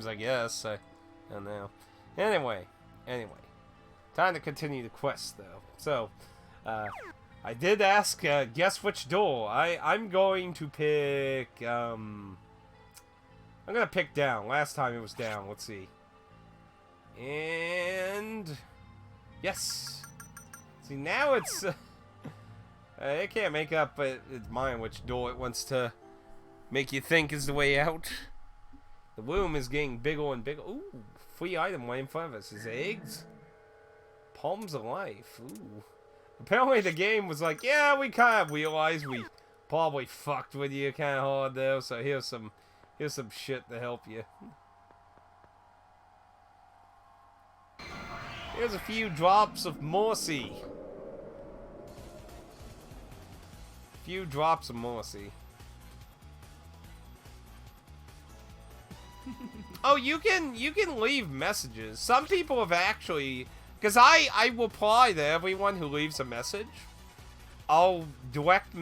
I guess. I don't know. Anyway. Time to continue the quest, though. So, I did ask, guess which door. I'm going to pick, I'm gonna pick down. Last time it was down. Let's see. And... yes. See, now it's... it can't make up its mind which door it wants to make you think is the way out. The womb is getting bigger and bigger. Ooh, free item right in front of us. Is eggs? Palms of life. Ooh. Apparently the game was like, yeah, we kind of realized we probably fucked with you kind of hard though. So here's some shit to help you. Here's a few drops of mercy. Few drops of mercy. Oh, you can leave messages. Some people have actually, because I reply to everyone who leaves a message. I'll direct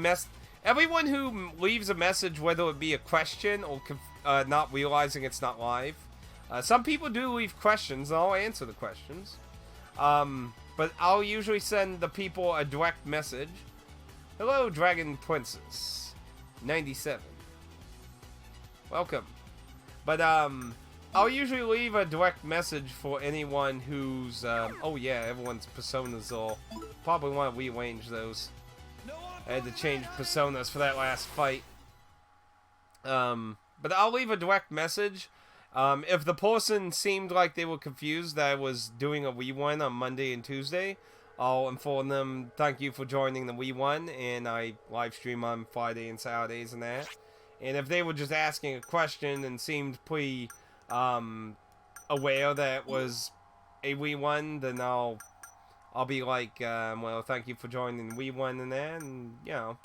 everyone who leaves a message, whether it be a question or not realizing it's not live. Some people do leave questions, and I'll answer the questions. But I'll usually send the people a direct message. Hello, Dragon Princess 97. Welcome. But I'll usually leave a direct message for anyone who's oh yeah, everyone's personas all probably want to rearrange those. I had to change personas for that last fight. But I'll leave a direct message. If the person seemed like they were confused that I was doing a Wii 1 on Monday and Tuesday, I'll inform them, thank you for joining the Wii 1, and I live stream on Friday and Saturdays and that. And if they were just asking a question and seemed pretty aware that it was a Wii 1, then I'll be like, well, thank you for joining the Wii 1 and that, and, you know,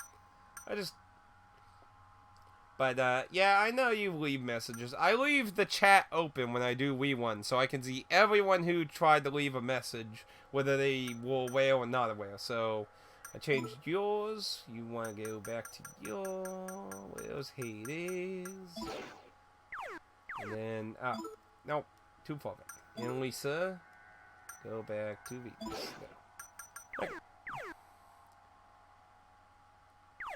But, yeah, I know you leave messages. I leave the chat open when I do Wii 1, so I can see everyone who tried to leave a message, whether they were aware or not aware. So, I changed yours. You want to go back to where's Hades? And then, no, too far back. And Lisa, go back to Venus. No. Okay.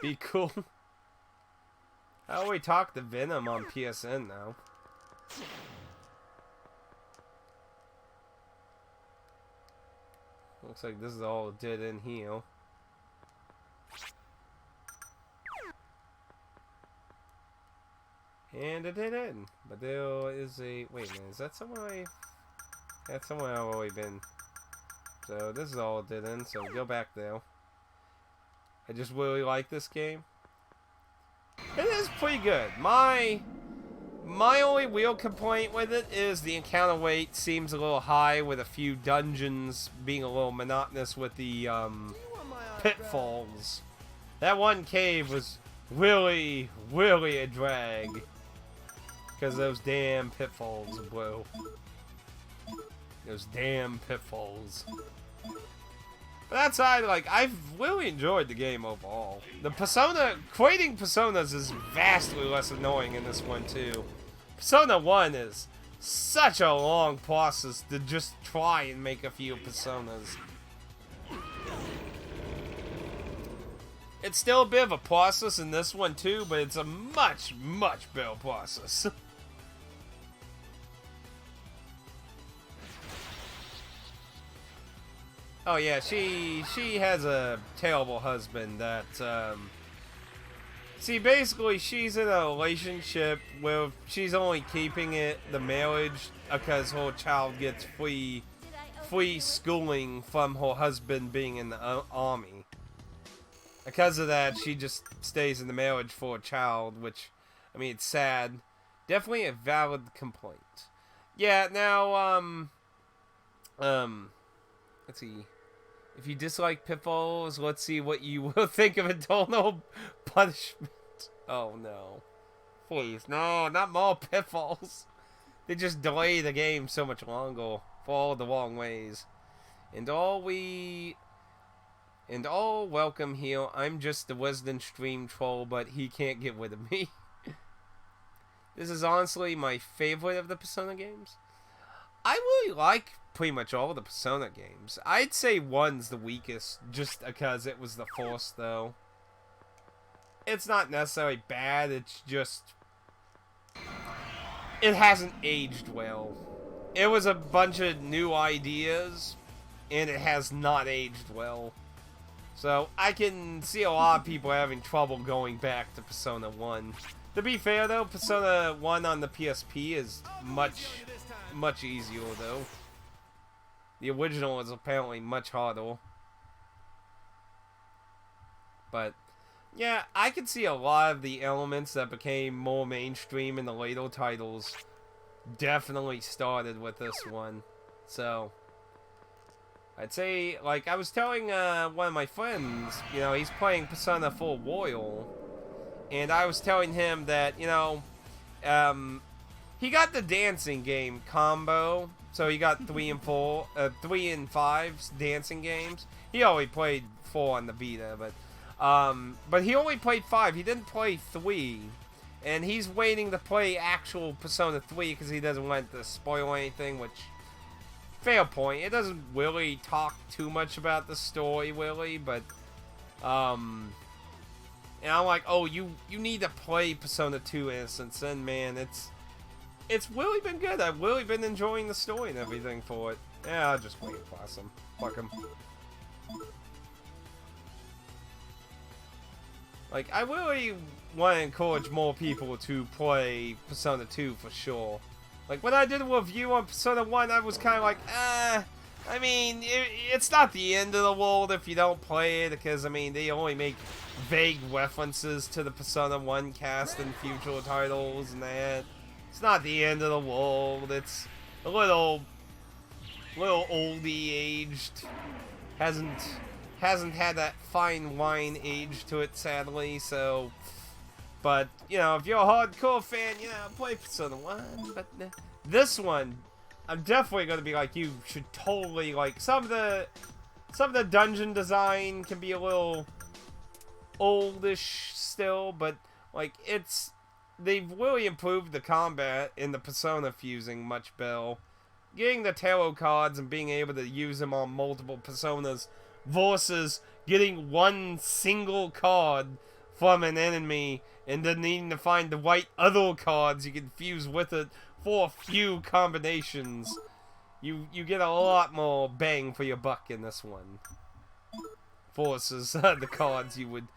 Be cool. How do we talk to Venom on PSN now? Looks like this is all it did in here. And it didn't. But there is a... wait a minute, is that somewhere that's somewhere I've already been. So this is all it did in, so go back there. I just really like this game. It is pretty good. My only real complaint with it is the encounter rate seems a little high, with a few dungeons being a little monotonous with the pitfalls. That one cave was really a drag because those damn pitfalls, bro. Those damn pitfalls. But that side, like, I've really enjoyed the game overall. The creating personas is vastly less annoying in this one, too. Persona 1 is such a long process to just try and make a few personas. It's still a bit of a process in this one, too, but it's a much better process. Oh yeah, she has a terrible husband that, see, basically she's in a relationship where she's only keeping the marriage because her child gets free schooling from her husband being in the army. Because of that, she just stays in the marriage for a child, which, I mean, it's sad. Definitely a valid complaint. Yeah, now, let's see. If you dislike pitfalls, let's see what you will think of Eternal Punishment. Oh no. Please, no, not more pitfalls. They just delay the game so much longer for all the wrong ways. And all welcome here. I'm just the resident stream troll, but he can't get rid of me. This is honestly my favorite of the Persona games. I really like pretty much all the Persona games. I'd say 1's the weakest, just because it was the first, though. It's not necessarily bad, it's just... it hasn't aged well. It was a bunch of new ideas, and it has not aged well. So, I can see a lot of people having trouble going back to Persona 1. To be fair, though, Persona 1 on the PSP is much easier, though. The original is apparently much harder. But, yeah, I can see a lot of the elements that became more mainstream in the later titles definitely started with this one. So, I'd say, like, I was telling one of my friends, you know, he's playing Persona 4 Royal, and I was telling him that, you know, he got the dancing game combo, so he got 3 and 5's dancing games. He only played 4 on the Vita, but he only played 5. He didn't play 3, and he's waiting to play actual Persona 3 because he doesn't want to spoil anything, which, fair point. It doesn't really talk too much about the story, really, but, and I'm like, oh, you need to play Persona 2 Innocence, and man, it's really been good. I've really been enjoying the story and everything for it. Yeah, I'll just wait and class him. Fuck him. Like, I really want to encourage more people to play Persona 2 for sure. Like, when I did a review on Persona 1, I was kind of like, I mean, it's not the end of the world if you don't play it, because, I mean, they only make vague references to the Persona 1 cast in future titles and that. It's not the end of the world. It's a little oldie aged. Hasn't had that fine wine age to it, sadly, so... But, you know, if you're a hardcore fan, you know, play Persona 1, but this one, I'm definitely going to be like, you should totally, like, some of the dungeon design can be a little oldish still, but, like, they've really improved the combat in the Persona fusing much better. Getting the tarot cards and being able to use them on multiple Personas versus getting one single card from an enemy and then needing to find the right other cards you can fuse with it for a few combinations. You get a lot more bang for your buck in this one versus the cards you would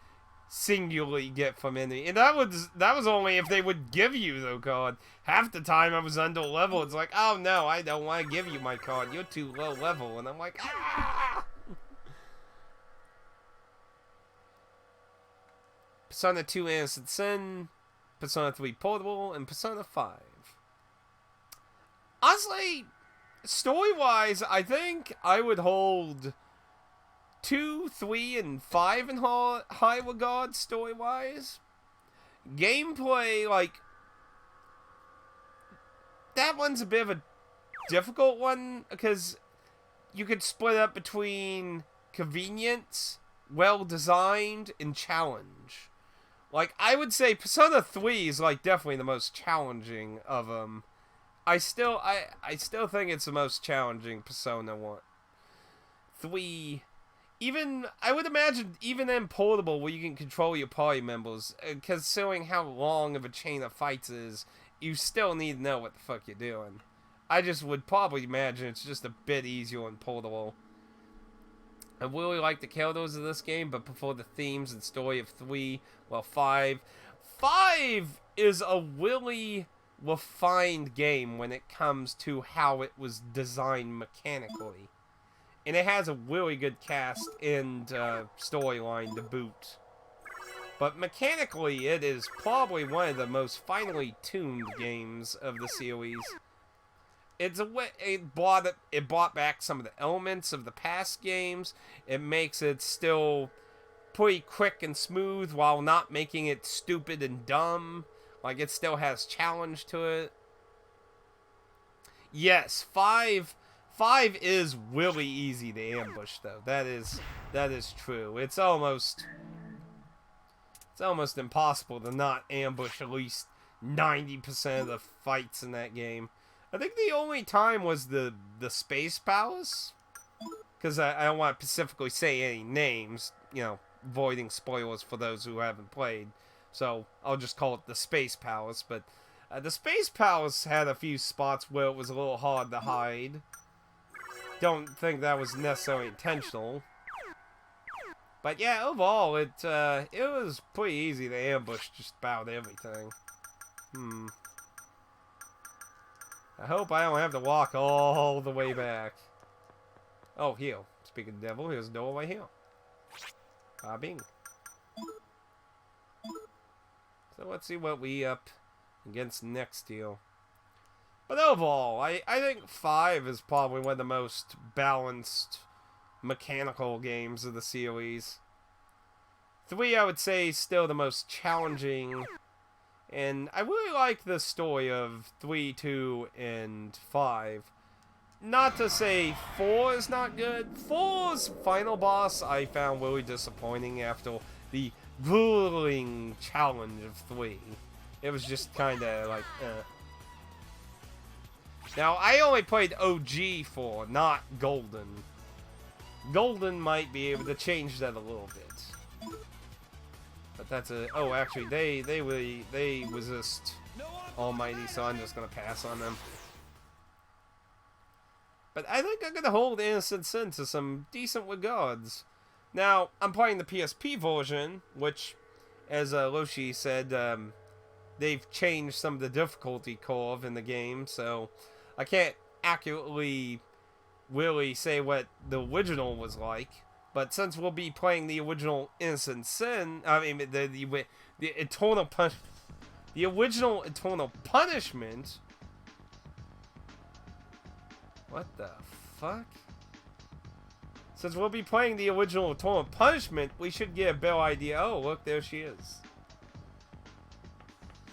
singularly get from enemy. And that was only if they would give you the card. Half the time I was under level. It's like, oh no, I don't want to give you my card. You're too low level. And I'm like, ah! Persona 2 Innocent Sin, Persona 3 Portable, and Persona 5. Honestly, story-wise, I think I would hold 2, 3, and 5 in high regard, story-wise. Gameplay, like, that one's a bit of a difficult one, because you could split up between convenience, well-designed, and challenge. Like, I would say Persona 3 is, like, definitely the most challenging of them. I still think it's the most challenging Persona 1. 3... Even, I would imagine, even in Portable, where you can control your party members, considering how long of a chain of fights is, you still need to know what the fuck you're doing. I just would probably imagine it's just a bit easier in Portable. I really like the characters of this game, but prefer the themes and story of 3, well, 5. 5 is a really refined game when it comes to how it was designed mechanically. And it has a really good cast and storyline to boot. But mechanically, it is probably one of the most finely tuned games of the series. It brought back some of the elements of the past games. It makes it still pretty quick and smooth while not making it stupid and dumb. Like, it still has challenge to it. Yes, 5 is really easy to ambush, though. That is true. It's almost impossible to not ambush at least 90% of the fights in that game. I think the only time was the Space Palace. Because I don't want to specifically say any names, you know, avoiding spoilers for those who haven't played. So I'll just call it the Space Palace. But the Space Palace had a few spots where it was a little hard to hide. Don't think that was necessarily intentional. But yeah, overall, it was pretty easy to ambush just about everything. I hope I don't have to walk all the way back. Oh, here. Speaking of the devil, here's a door right here. Bing. So let's see what we up against next deal. But overall, I think 5 is probably one of the most balanced mechanical games of the series. 3, I would say, is still the most challenging. And I really like the story of 3, 2, and 5. Not to say 4 is not good. 4's final boss I found really disappointing after the grueling challenge of 3. It was just kind of like, Now, I only played OG 4, not Golden. Golden might be able to change that a little bit. But that's a... Oh, actually, they resist Almighty, so I'm just going to pass on them. But I think I'm going to hold Innocent Sin to some decent regards. Now, I'm playing the PSP version, which, as Loshi said, they've changed some of the difficulty curve in the game, so I can't accurately really say what the original was like. But since we'll be playing the original Innocent Sin, I mean, the Eternal the original Eternal Punishment... What the fuck? Since we'll be playing the original Eternal Punishment, we should get a better idea. Oh, look, there she is.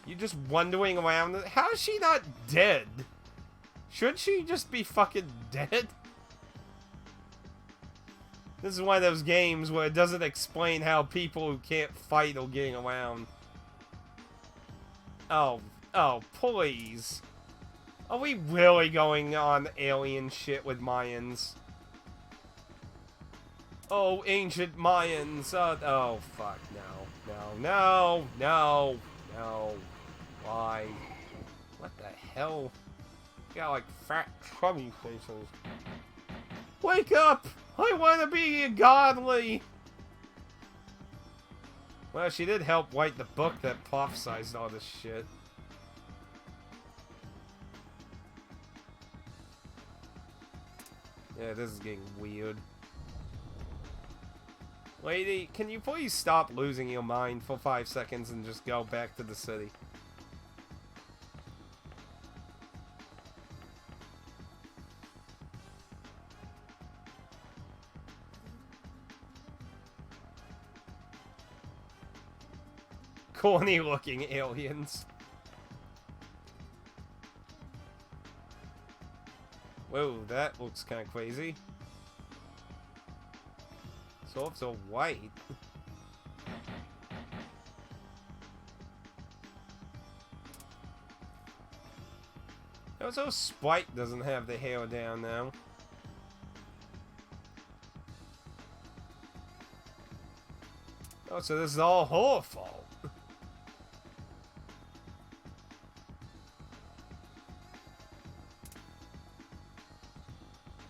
You're just wandering around. How is she not dead? Should she just be fucking dead? This is one of those games where it doesn't explain how people who can't fight are getting around. Oh, please. Are we really going on alien shit with Mayans? Oh, ancient Mayans. Oh, fuck, no. No. Why? What the hell? You got, like, fat, chubby faces. Wake up! I want to be godly! Well, she did help write the book that prophesized all this shit. Yeah, this is getting weird. Lady, can you please stop losing your mind for 5 seconds and just go back to the city? Corny looking aliens. Whoa, that looks kind of crazy. Swords are white. Also, Sprite doesn't have the hair down now. Oh, so this is all her fault.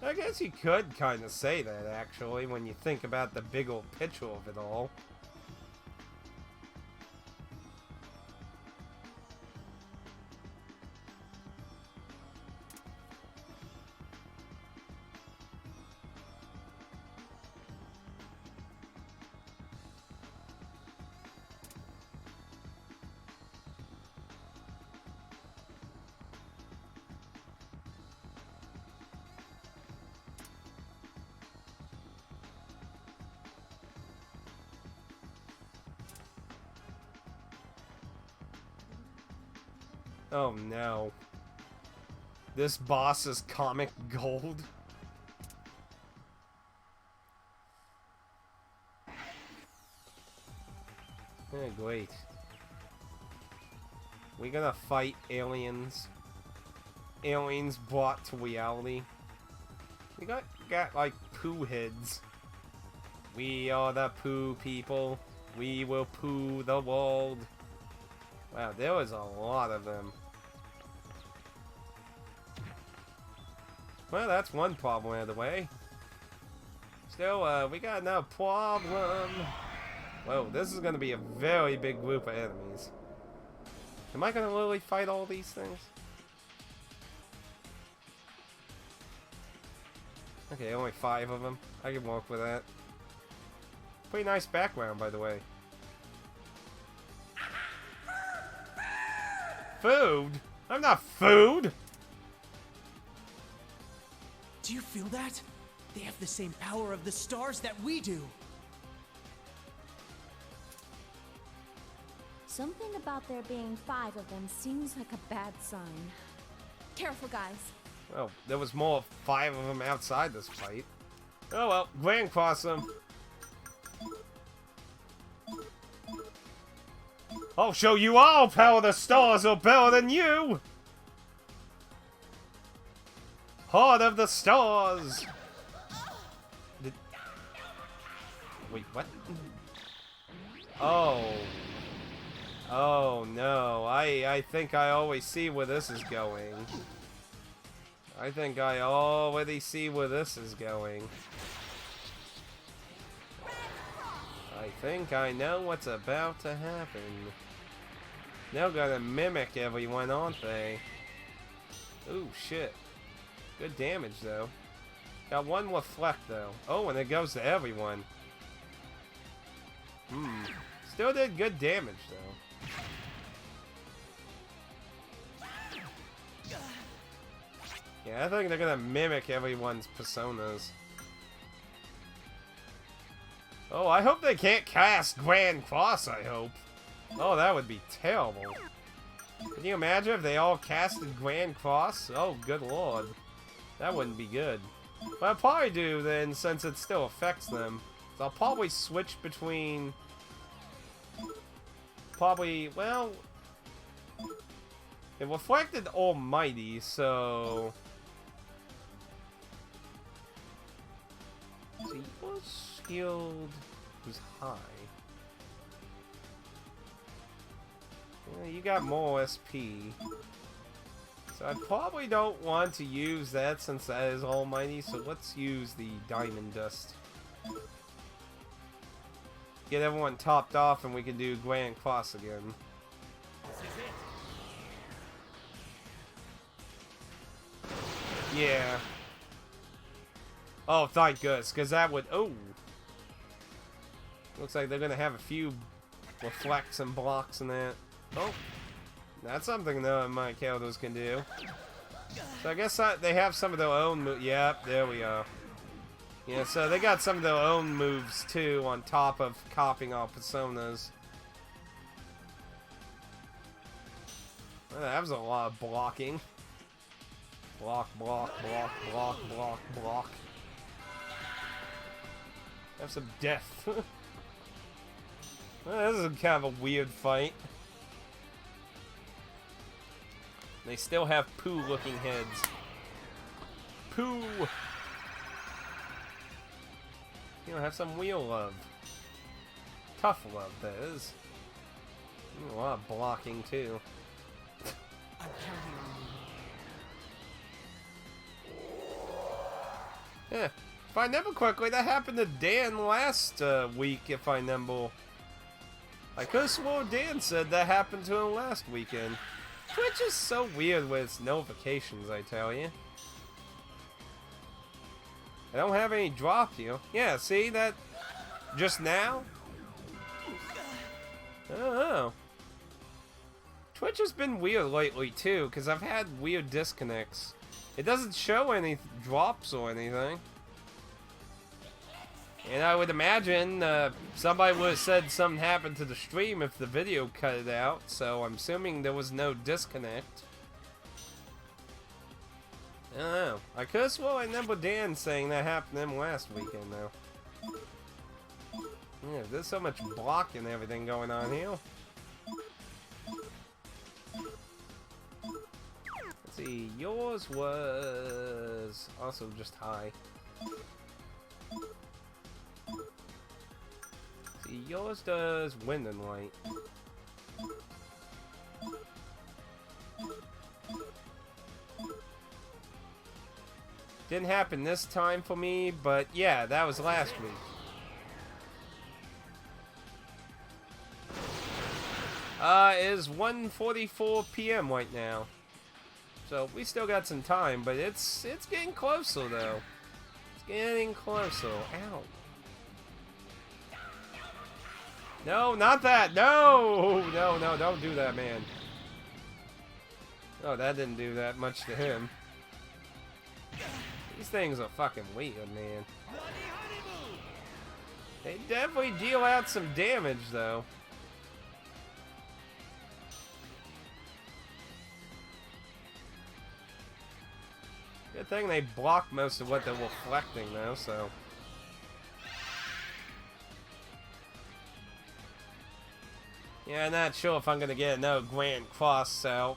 I guess you could kind of say that, actually, when you think about the big old picture of it all. Oh no. This boss is comic gold. Oh, great. We gonna fight aliens. Aliens brought to reality. We got like poo heads. We are the poo people. We will poo the world. Wow, there was a lot of them. Well, that's one problem out of the way. Still, we got another problem. Whoa, this is gonna be a very big group of enemies. Am I gonna literally fight all these things? Okay, only 5 of them. I can work with that. Pretty nice background, by the way. Food? I'm not food! Do you feel that? They have the same power of the stars that we do. Something about there being 5 of them seems like a bad sign. Careful, guys. Well, there was more 5 of them outside this fight. Oh well, Grand Cross them. I'll show you all power the stars are better than you! Heart of the stars! Wait, what? Oh. Oh no, I think I always see where this is going. I think I already see where this is going. I think I know what's about to happen. They're gonna mimic everyone, aren't they? Ooh, shit. Good damage, though. Got one reflect, though. Oh, and it goes to everyone. Still did good damage, though. Yeah, I think they're gonna mimic everyone's personas. Oh, I hope they can't cast Grand Cross, I hope. Oh, that would be terrible. Can you imagine if they all casted Grand Cross? Oh, good lord. That wouldn't be good. But I'll probably do then, since it still affects them. So I'll probably switch between... Probably, well... It reflected Almighty, so... So your shield was high. Yeah, you got more SP. So I probably don't want to use that since that is Almighty, so let's use the Diamond Dust. Get everyone topped off and we can do Grand Cross again. Yeah. Oh, thank goodness, because that would... Oh! Looks like they're going to have a few reflects and blocks and that. Oh! That's something that my characters can do. So I guess they have some of their own moves. Yep, there we are. Yeah, so they got some of their own moves too, on top of copying our personas. Well, that was a lot of blocking. Block, block, block, block, block, block. Have some death. Well, this is kind of a weird fight. They still have poo-looking heads. Poo! You know, have some wheel love. Tough love, that is. A lot of blocking, too. I'm counting on you. Yeah. If I remember correctly, that happened to Dan last week, if I remember. I could have sworn Dan said that happened to him last weekend. Twitch is so weird with its notifications, I tell you. I don't have any drop here. Yeah, see that just now? I don't know. Twitch has been weird lately too, because I've had weird disconnects. It doesn't show any drops or anything. And I would imagine somebody would have said something happened to the stream if the video cut it out, so I'm assuming there was no disconnect. I don't know. I could have sworn I remember Dan saying that happened to him last weekend, though. Yeah, there's so much blocking and everything going on here. See, yours was also just high. See, yours does wind and light. Didn't happen this time for me, but yeah, that was last week. It is 1:44 p.m. right now. So we still got some time, but it's getting closer though. It's getting closer. Ow. No, not that. No, no, no, don't do that, man. Oh, that didn't do that much to him. These things are fucking weird, man. They definitely deal out some damage, though. Good thing they block most of what they're reflecting, though, so... Yeah, I'm not sure if I'm gonna get another Grand Cross out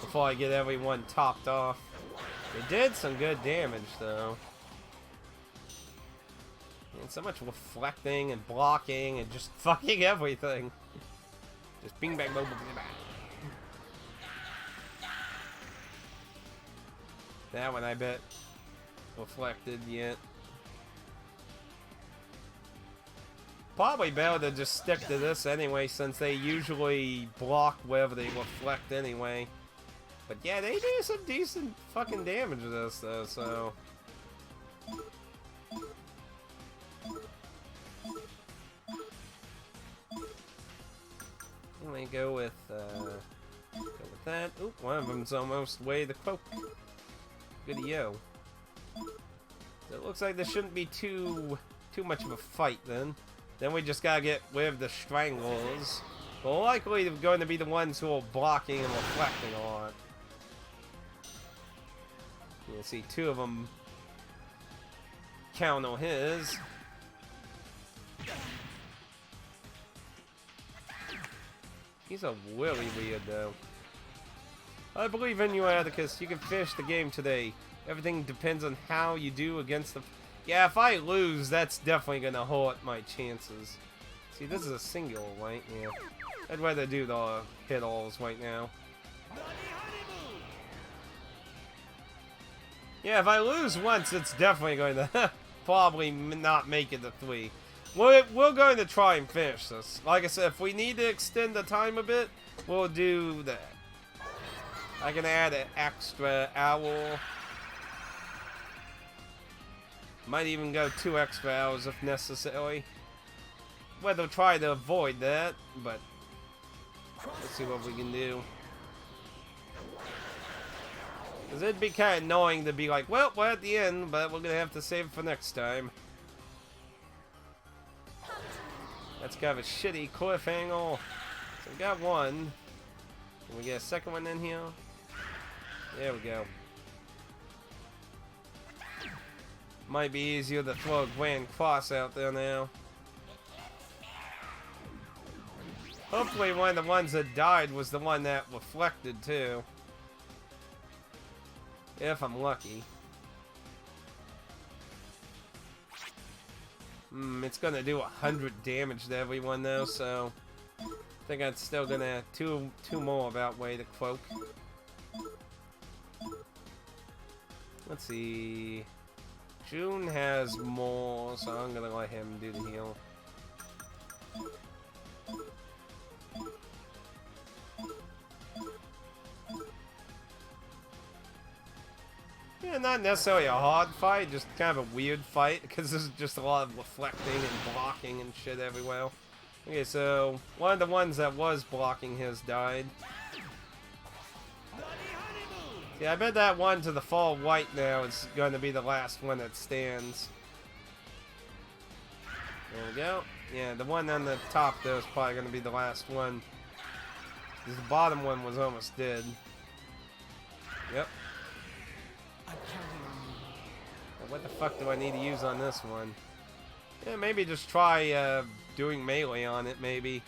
before I get everyone topped off. They did some good damage, though. And so much reflecting and blocking and just fucking everything. Just bing bang boom boom bang. That one, I bet, reflected yet. Probably better to just stick to this anyway, since they usually block wherever they reflect anyway. But yeah, they do some decent fucking damage to this, though, so... Let me go with that. Oop, one of them's almost way the cloak. Good-yo. So it looks like there shouldn't be too much of a fight, then. Then we just gotta get rid of the stranglers. Well, likely they're going to be the ones who are blocking and reflecting a lot. You can see two of them counter his. He's a really weird, though. I believe in you, Atticus. You can finish the game today. Everything depends on how you do against the... Yeah, if I lose, that's definitely gonna hurt my chances. See, this is a single, right? Yeah. I'd rather do the hit-alls right now. Yeah, if I lose once, it's definitely going to probably not make it to 3. We're going to try and finish this. Like I said, if we need to extend the time a bit, we'll do that. I can add an extra hour. Might even go 2 extra hours if necessary. We'll try to avoid that, but let's see what we can do. Because it'd be kind of annoying to be like, well, we're at the end, but we're going to have to save it for next time. That's kind of a shitty cliffhanger. So we got one. Can we get a second one in here? There we go. Might be easier to throw a Grand Cross out there now. Hopefully one of the ones that died was the one that reflected too. If I'm lucky. It's gonna do 100 damage to everyone though, so I think I'm still gonna two more about way to cloak. Let's see. June has more, so I'm gonna let him do the heal. Yeah, not necessarily a hard fight, just kind of a weird fight, because there's just a lot of reflecting and blocking and shit everywhere. Okay, so one of the ones that was blocking his died. Yeah, I bet that one to the far right now is going to be the last one that stands. There we go. Yeah, the one on the top though is probably going to be the last one. Because the bottom one was almost dead. Yep. I'm counting on you. Now, what the fuck do I need to use on this one? Yeah, maybe just try doing melee on it, maybe.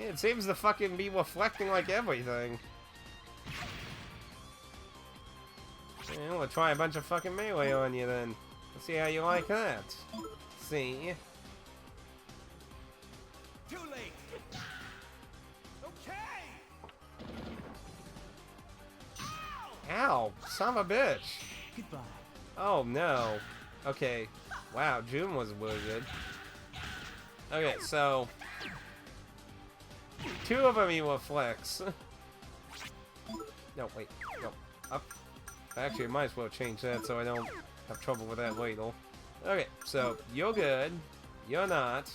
Yeah, it seems to fucking be reflecting like everything. Yeah, we'll try a bunch of fucking melee on you then. Let's see how you like that. See? Too late. Okay. Ow! Son of a bitch! Goodbye. Oh no. Okay. Wow, June was really good. Okay, so... two of them he reflects. No, wait. No. Up. Actually, I might as well change that so I don't have trouble with that ladle. Okay, so you're good. You're not.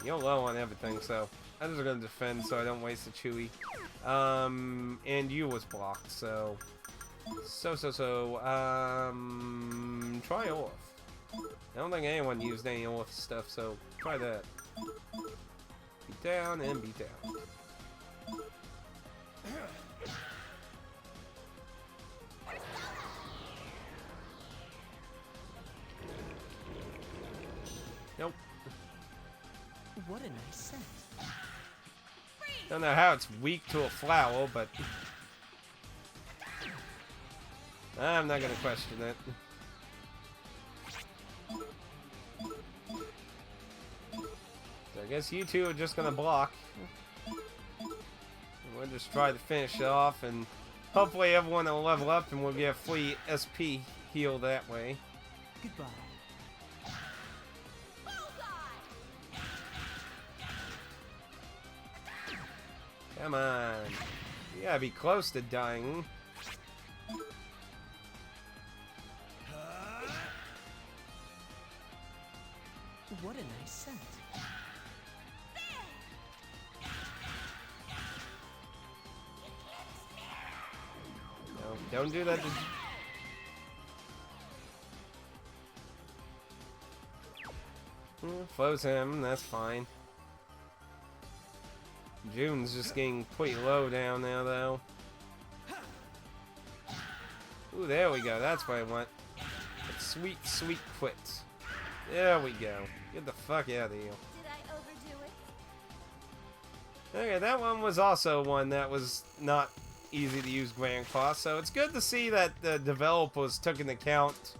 You're low on everything, so I'm just gonna defend so I don't waste the Chewy. And you was blocked, so... try Orth. I don't think anyone used any Orth stuff, so try that. Beat down and beat down. Nope. What a nice scent. Don't know how it's weak to a flower, but... I'm not gonna question it. So I guess you two are just gonna block. We'll just try to finish it off, and hopefully everyone will level up and we'll get a free SP heal that way. Goodbye. Come on. You gotta be close to dying. What a nice scent. No, don't do that to... Flows him, that's fine. June's just getting pretty low down now, though. Ooh, there we go. That's what I want. That sweet, sweet quit. There we go. Get the fuck out of here. Did I overdo it? Okay, that one was also one that was not easy to use Grand Cross, so it's good to see that the developers took into account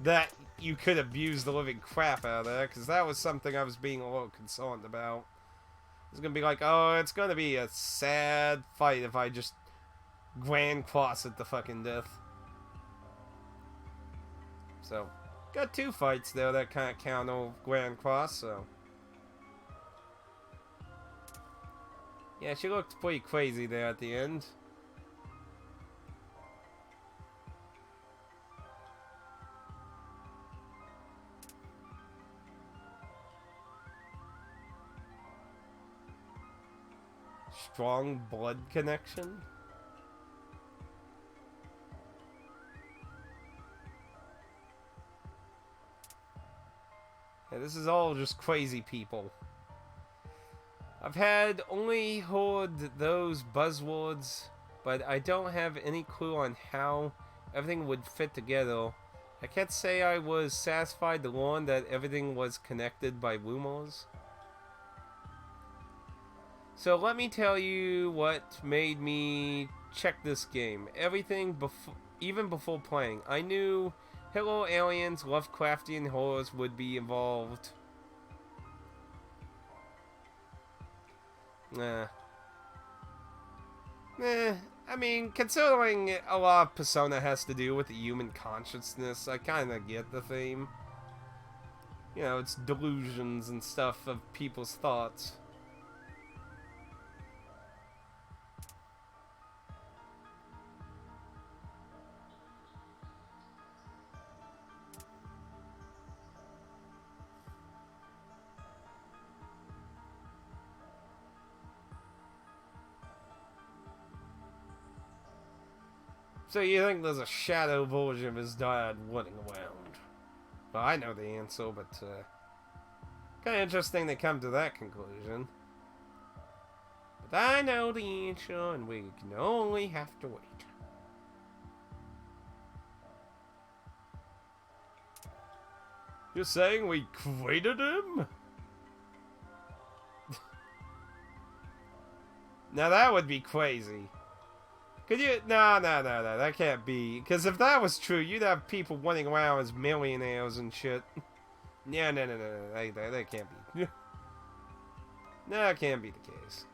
that you could abuse the living crap out of there, because that was something I was being a little concerned about. It's gonna be like, oh, it's gonna be a sad fight if I just Grand Cross it to fucking death. So, got two fights though that kind of count on Grand Cross, so. Yeah, she looked pretty crazy there at the end. Strong blood connection. Yeah, this is all just crazy people. I've had only heard those buzzwords, but I don't have any clue on how everything would fit together. I can't say I was satisfied to learn that everything was connected by rumors. So let me tell you what made me check this game. Everything before, even before playing, I knew Hello Aliens, Lovecraftian horrors would be involved. Nah. I mean, considering a lot of Persona has to do with the human consciousness, I kinda get the theme. You know, it's delusions and stuff of people's thoughts. So you think there's a shadow version of his dad running around? Well, I know the answer, but kind of interesting to come to that conclusion. But I know the answer, and we can only have to wait. You're saying we created him? Now that would be crazy. Could you? No, that can't be. Because if that was true, you'd have people running around as millionaires and shit. Yeah, no, that can't be. No, that can't be the case.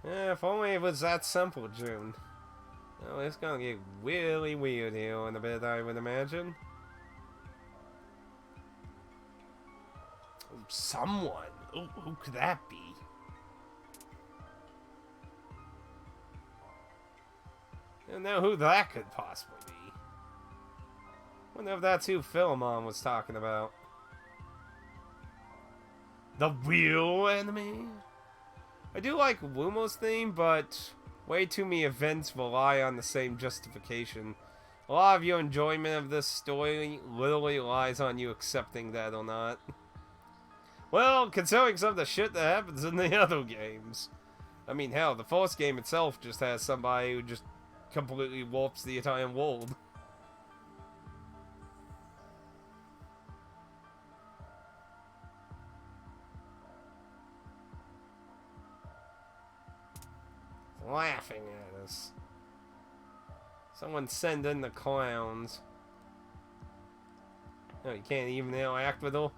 Yeah, if only it was that simple, June. Well, it's gonna get really weird here in a bit, I would imagine. Oh, someone. Ooh, who could that be? I don't know who that could possibly be. Wonder if that's who Philemon was talking about. The real enemy? I do like Lumo's theme, but way too many events rely on the same justification. A lot of your enjoyment of this story literally lies on you accepting that or not. Well, considering some of the shit that happens in the other games. I mean, hell, the first game itself just has somebody who just completely warps the entire world. Laughing at us. Someone send in the clowns. No, you can't even interact with her.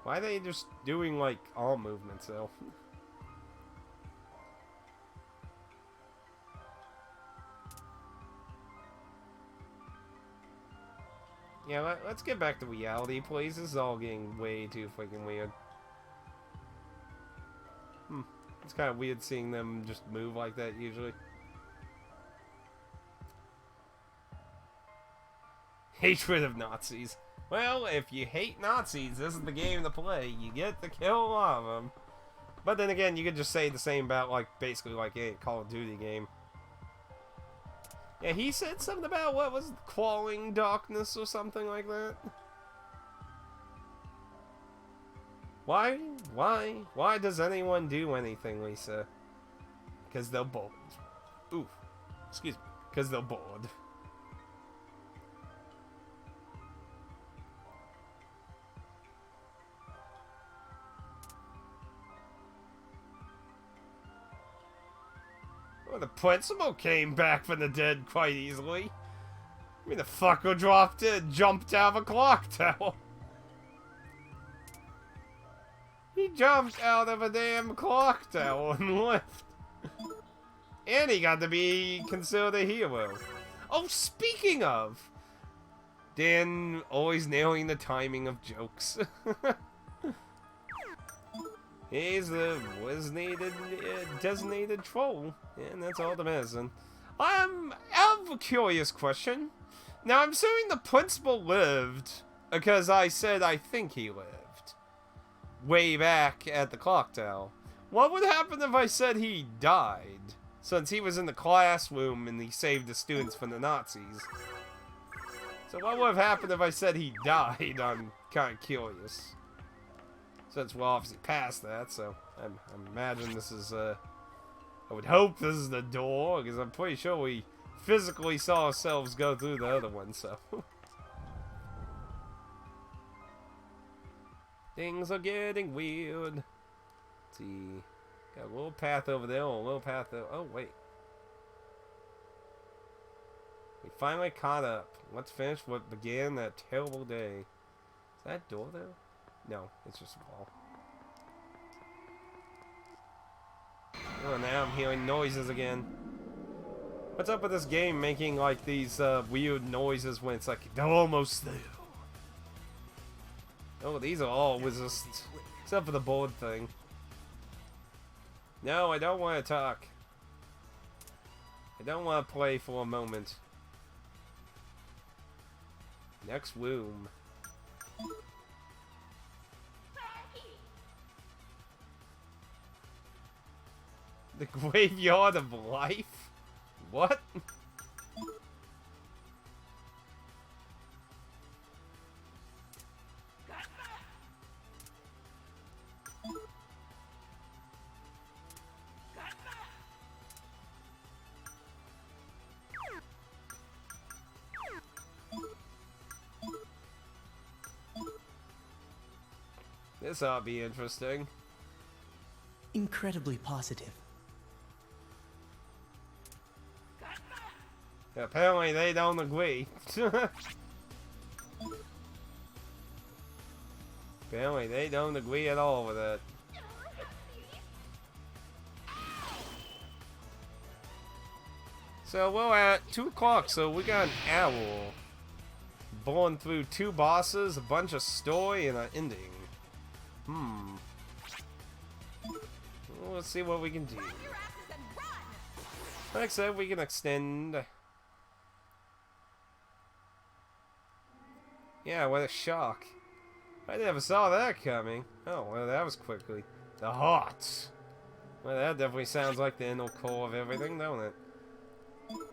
Why are they just doing like arm movements though? Yeah, let's get back to reality, please. This is all getting way too freaking weird. It's kind of weird seeing them just move like that usually. Hatred of Nazis. Well, if you hate Nazis, this is the game to play. You get to kill a lot of them. But then again, you could just say the same about, like, basically like a Call of Duty game. Yeah, he said something about, what was it, crawling darkness or something like that? Why does anyone do anything, Lisa? Because they're bored. Ooh, excuse me. Because they're bored. Well, the principal came back from the dead quite easily. I mean, the fucker jumped out of a clock tower. He jumped out of a damn clock tower and left. And he got to be considered a hero. Oh, speaking of, Dan always nailing the timing of jokes. He's the designated troll, and that's all the medicine. I have a curious question. Now, I'm assuming the principal lived because I said I think he lived way back at the clock tower. What would happen if I said he died, since he was in the classroom and he saved the students from the Nazis? So what would have happened if I said he died? I'm kind of curious. Since we're obviously past that, so I imagine this is, I would hope this is the door, because I'm pretty sure we physically saw ourselves go through the other one, so. Things are getting weird. Let's see. Got a little path over there, a little path there. Oh, wait. We finally caught up. Let's finish what began that terrible day. Is that door there? No, it's just a wall. Oh, now I'm hearing noises again. What's up with this game making like these weird noises when it's like they're almost there? Oh, these are all resist, except for the board thing. No, I don't want to talk. I don't want to play for a moment. Next room. The Graveyard of Life? What? This ought to be interesting. Incredibly positive. Apparently they don't agree. Apparently they don't agree at all with it. So we're at 2 o'clock, so we got an hour. Blowing through 2 bosses, a bunch of story, and an ending. Well, let's see what we can do. Like I said, we can extend. Yeah, what a shock. I never saw that coming. Oh, well, that was quickly. The heart. Well, that definitely sounds like the inner core of everything, don't it?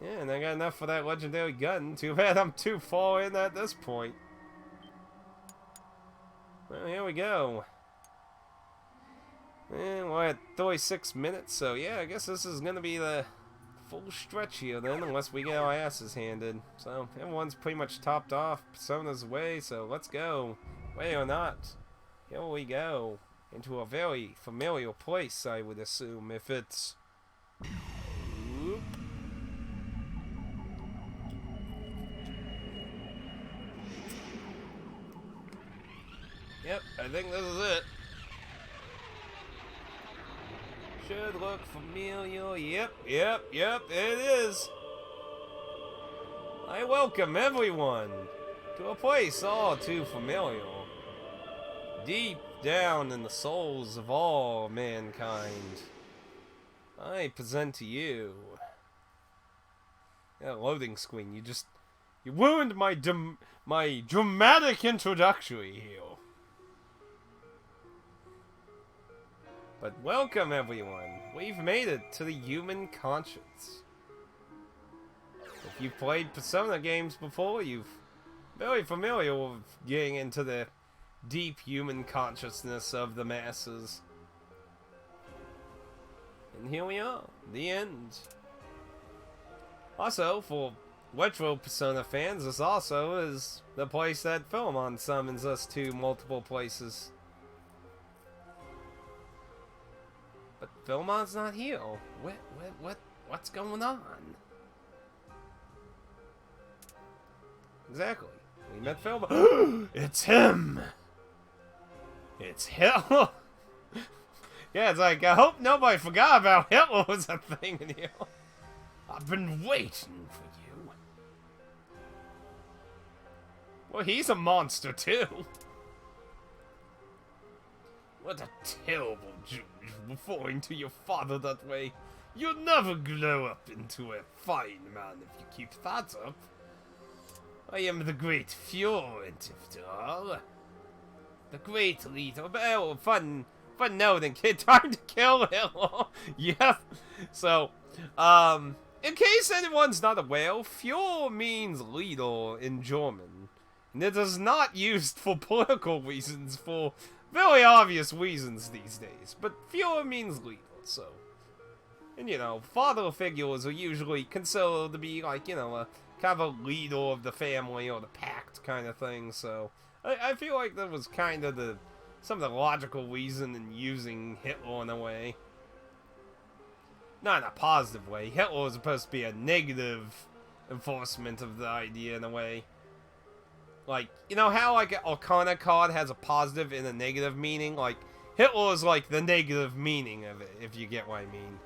Yeah, and I got enough for that legendary gun. Too bad I'm too far in at this point. Well, here we go. And we're at 36 minutes, so yeah, I guess this is gonna be the full stretch here then, unless we get our asses handed. So, everyone's pretty much topped off. Persona's away, so let's go. Way or not. Here we go. Into a very familiar place, I would assume, if it's... Oop. Yep, I think this is it. Should look familiar. Yep, it is. I welcome everyone to a place all too familiar. Deep down in the souls of all mankind, I present to you... That loading screen, you ruined my dramatic introductory here. But welcome everyone, we've made it to the human conscience. If you've played Persona games before, you're very familiar with getting into the deep human consciousness of the masses. And here we are, the end. Also, for retro Persona fans, this also is the place that Philemon summons us to multiple places. But Philemon's not here. What's going on? Exactly. We met Philemon. It's him! It's Hitler! Yeah, it's like, I hope nobody forgot about Hitler was a thing in here. I've been waiting for you. Well, he's a monster, too. What a terrible Jew referring to your father that way. You'll never grow up into a fine man if you keep that up. I am the great Fuhrer, after all. The great leader. Oh, fun note and kid trying to kill Hitler. Yep. So, in case anyone's not aware, Fuhrer means leader in German. And it is not used for political reasons, for very obvious reasons these days. But Fuhrer means leader, so. And you know, father figures are usually considered to be like, you know, a kind of a leader of the family or the pact kind of thing, so. I feel like that was kind of some of the logical reason in using Hitler in a way. Not in a positive way. Hitler was supposed to be a negative enforcement of the idea in a way. Like, you know how like an Arcana card has a positive and a negative meaning? Like, Hitler is like the negative meaning of it, if you get what I mean.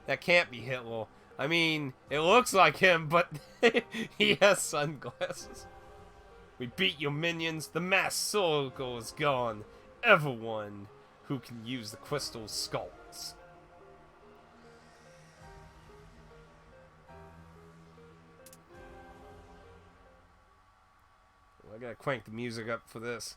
That can't be Hitler. I mean, it looks like him, but he has sunglasses. We beat your minions, the mass circle is gone. Everyone who can use the crystal skulls. I gotta crank the music up for this.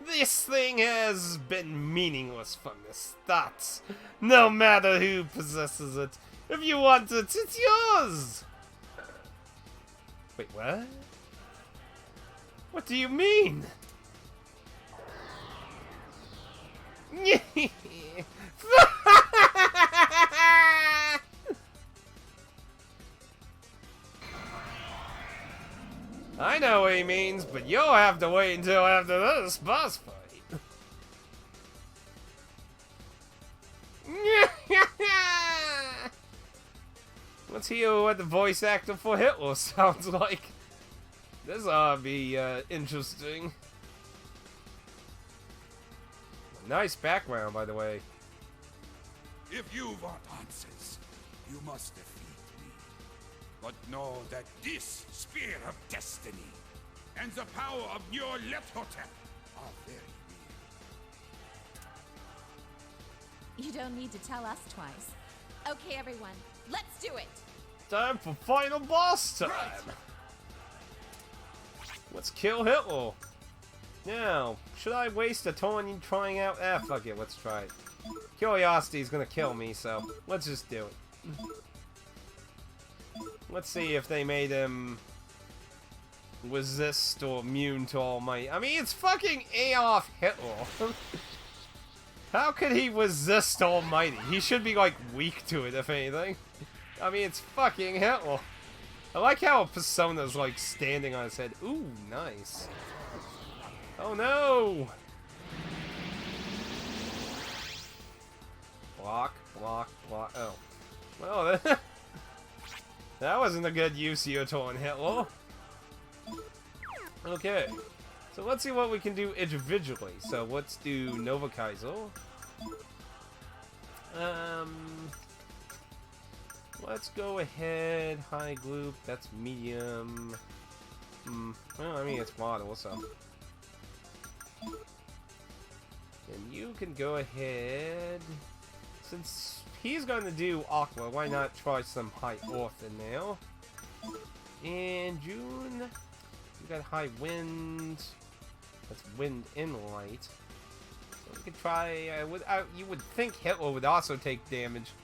This thing has been meaningless from the start. No matter who possesses it. If you want it, it's yours! Wait, what? What do you mean? I know what he means, but you'll have to wait until after this boss fight. Let's hear what the voice actor for Hitler sounds like. This ought to be interesting. Nice background, by the way. If you want answers, you must defeat me. But know that this Spear of Destiny and the power of your Leptotep are very real. You don't need to tell us twice. Okay, everyone, let's do it! Time for final boss time! Right. Let's kill Hitler! Now, should I waste a turn trying out? Ah, fuck it, let's try it. Curiosity's gonna kill me, so let's just do it. Let's see if they made him resist or immune to All Might. I mean, it's fucking Adolf Hitler. How could he resist Almighty? He should be, like, weak to it, if anything. I mean, it's fucking Hitler. I like how Persona's, like, standing on his head. Ooh, nice. Oh, no! Block, block, block. Oh. Well, that wasn't a good use of your turn, Hitler. Okay. So let's see what we can do individually. So let's do Nova Kaiser. Let's go ahead. High group. That's medium. Well, I mean it's model, so. And you can go ahead. Since he's going to do Aqua, why not try some High Earth in there? And June, you got High Wind. That's Wind and Light. So we could try. You would think Hitler would also take damage.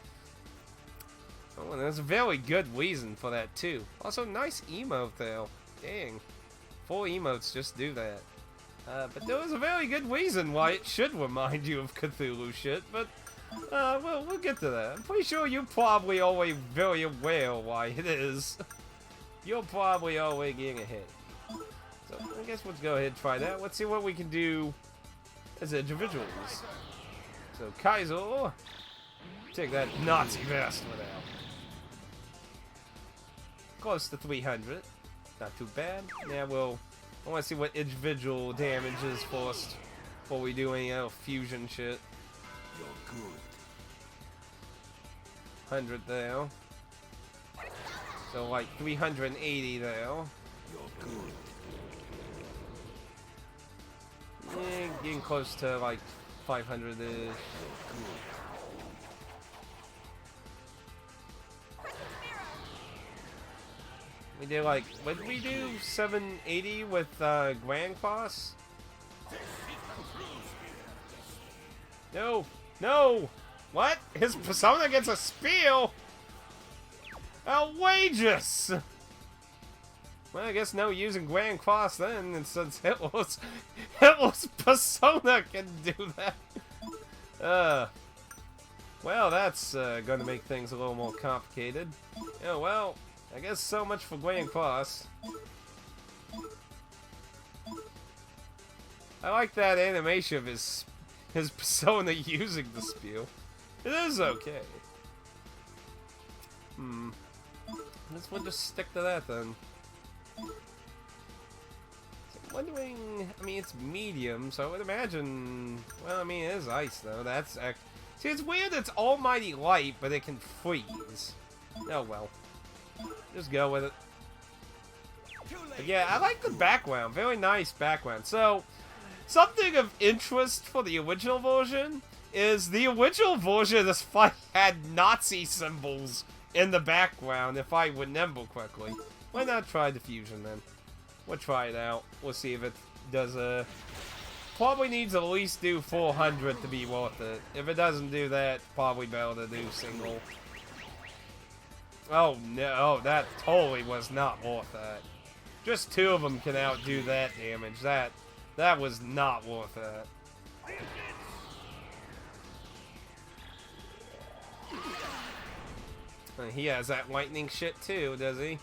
Oh, and there's a very good reason for that too. Also, nice emote though. Dang, 4 emotes just do that. But there was a very good reason why it should remind you of Cthulhu shit. But well, we'll get to that. I'm pretty sure you're probably already very aware why it is. You're probably already getting ahead. So I guess let's go ahead and try that. Let's see what we can do as individuals. So Kaiser, take that Nazi bastard out. Close to 300. Not too bad. Yeah, well, I want to see what individual damage is first before we do any fusion shit. You're good. 100 there. So like 380 there. You're good. Yeah, getting close to like 500-ish. We did like, what did we do? 780 with Grand Cross? No! No! What? His persona gets a spear? Outrageous! Well, I guess no using Grand Cross then, and since Hitler's persona can do that. Well, that's gonna make things a little more complicated. Oh, well, I guess so much for Grand Cross. I like that animation of his persona using the spear. It is okay. Let's just stick to that then. So I'm wondering, I mean, it's medium, so I would imagine, well, I mean, it is ice though. See, it's weird it's almighty light, but it can freeze. Oh well. Just go with it. But yeah, I like the background. Very nice background. So, something of interest for the original version is the original version of this fight had Nazi symbols in the background, if I remember correctly. Why not try the fusion then? We'll try it out. We'll see if it does a... Probably needs at least do 400 to be worth it. If it doesn't do that, probably better to do single. Oh no, that totally was not worth that. Just 2 of them can outdo that damage. That was not worth that. He has that lightning shit too, does he?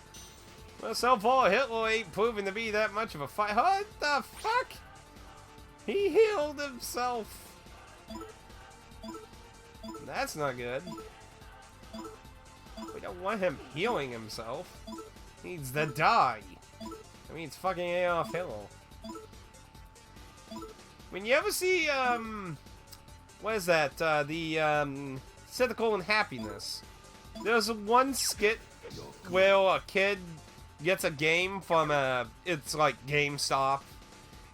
Well, so far Hitler ain't proven to be that much of a fight. What the fuck? He healed himself. That's not good. We don't want him healing himself. He needs to die. I mean, it's fucking AR Hitler. When you ever see, what is that? The, Cynical and Happiness. There's one skit where a kid gets a game from it's like GameStop.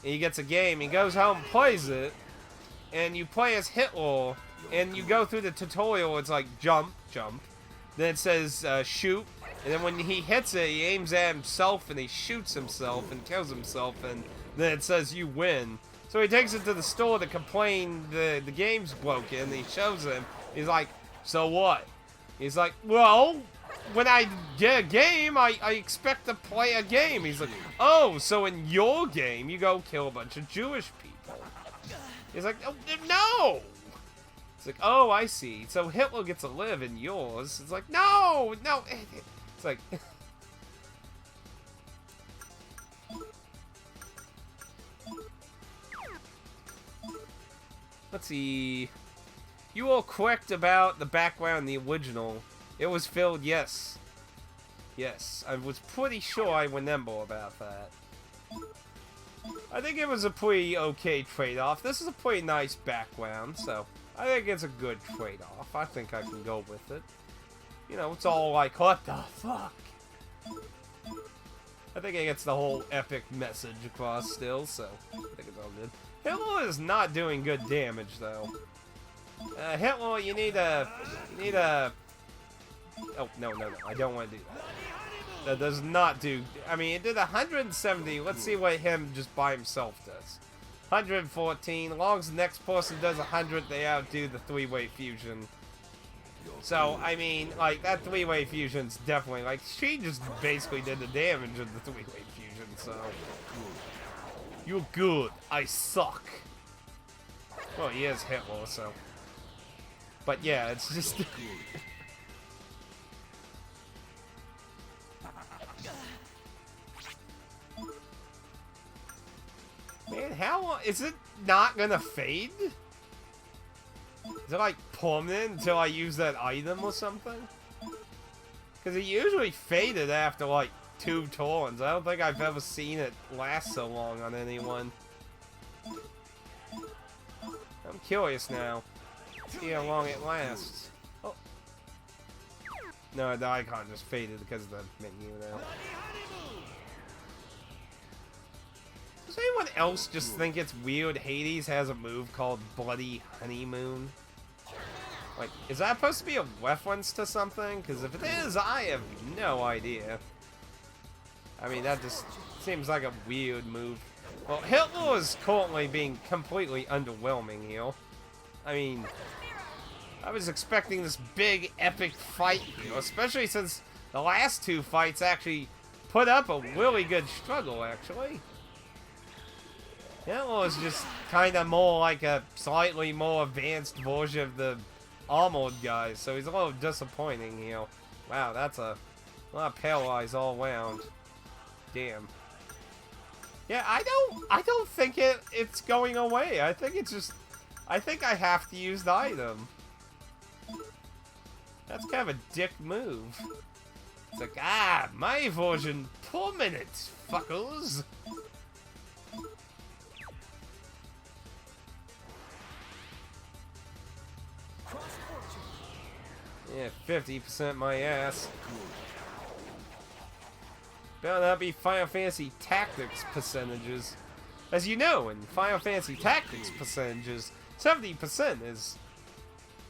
And he gets a game, he goes home and plays it, and you play as Hitler, and you go through the tutorial, it's like jump, jump. Then it says shoot, and then when he hits it, he aims at himself, and he shoots himself, and kills himself, and then it says you win. So he takes it to the store to complain the game's broken, and he shows him, he's like, so what? He's like, well, when I get a game, I expect to play a game. He's like, oh, so in your game, you go kill a bunch of Jewish people. He's like, oh, no! It's like, oh, I see. So Hitler gets to live in yours. It's like, no! It's like... Let's see... You all correct about the background in the original. It was filled, yes. Yes, I was pretty sure I remember about that. I think it was a pretty okay trade-off. This is a pretty nice background, so I think it's a good trade-off. I think I can go with it. You know, it's all like, what the fuck? I think it gets the whole epic message across still, so I think it's all good. Hitler is not doing good damage, though. Hitler, you need a... Oh, no, I don't want to do that. That does not do... I mean, it did 170. Let's see what him just by himself does. 114. As long as the next person does 100, they outdo the 3-way fusion. So, I mean, like, that 3-way fusion's definitely... Like, she just basically did the damage of the 3-way fusion, so... You're good. I suck. Well, he is Hitler, so... But yeah, it's just... Man, how long... Is it not gonna fade? Is it like permanent until I use that item or something? Because it usually faded after like 2 turns. I don't think I've ever seen it last so long on anyone. I'm curious now. See how long it lasts. Oh. No, the icon just faded because of the menu now. Does anyone else just think it's weird Hades has a move called Bloody Honeymoon? Like, is that supposed to be a reference to something? Because if it is, I have no idea. I mean, that just seems like a weird move. Well, Hitler is currently being completely underwhelming here. I mean... I was expecting this big, epic fight here, especially since the last 2 fights actually put up a really good struggle, actually. Hitler is just kind of more like a slightly more advanced version of the armored guys, so he's a little disappointing here. Wow, that's a lot of paralyzed all around. Damn. Yeah, I don't think it's going away. I think it's just... I think I have to use the item. That's kind of a dick move. It's like, ah, my version permanent, fuckers. Yeah, 50% my ass. Better not be Final Fantasy Tactics percentages. As you know, in Final Fantasy Tactics percentages, 70% is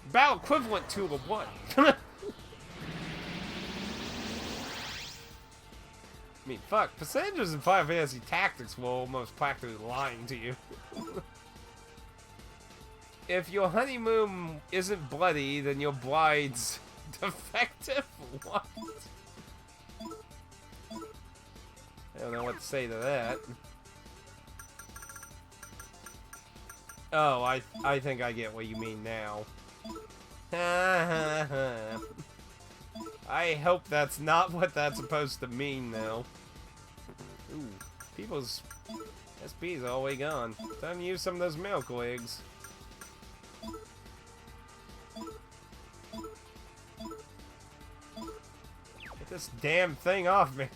about equivalent to a 1. I mean, fuck, percentages in Final Fantasy Tactics will almost practically lying to you. If your honeymoon isn't bloody, then your bride's defective? What? I don't know what to say to that. Oh, I think I get what you mean now. I hope that's not what that's supposed to mean now. Ooh, people's SP's all the way gone. Time to use some of those miracle eggs. Get this damn thing off me.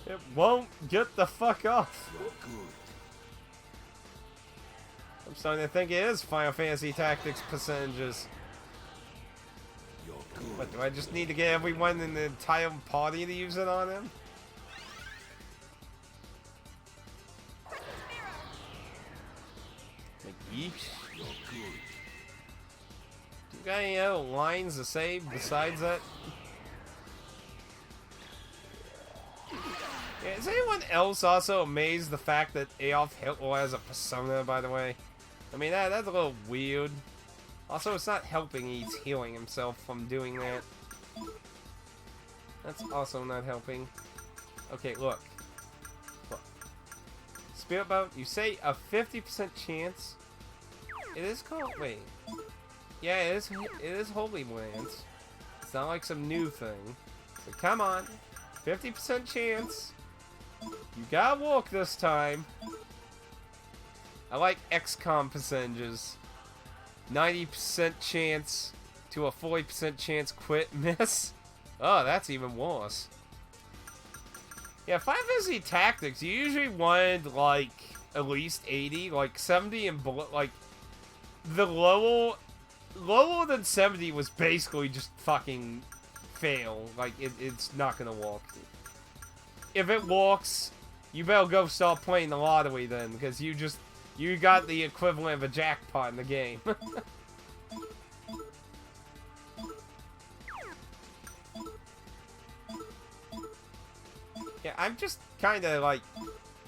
It won't get the fuck off. I'm starting to think it is Final Fantasy Tactics percentages. What, do I just need to get everyone in the entire party to use it on him? Like, yeesh. Do you got any other lines to say besides that? Yeah, is anyone else also amazed the fact that Adolf Hitler has a persona, by the way? I mean, that's a little weird. Also, it's not helping he's healing himself from doing that. That's also not helping. Okay, look. Look. Spirit Boat, you say a 50% chance. It is called... Wait. Yeah, it is Holy Lands. It's not like some new thing. So come on. 50% chance. You gotta walk this time. I like XCOM percentages. 90% chance to a 40% chance quit miss. Oh, that's even worse. Yeah, Final Fantasy Tactics, you usually wanted like at least 80, like 70 and below. Like the lower than 70 was basically just fucking fail. Like it's not gonna work. If it works, you better go start playing the lottery then, because you got the equivalent of a jackpot in the game. Yeah, I'm just kind of like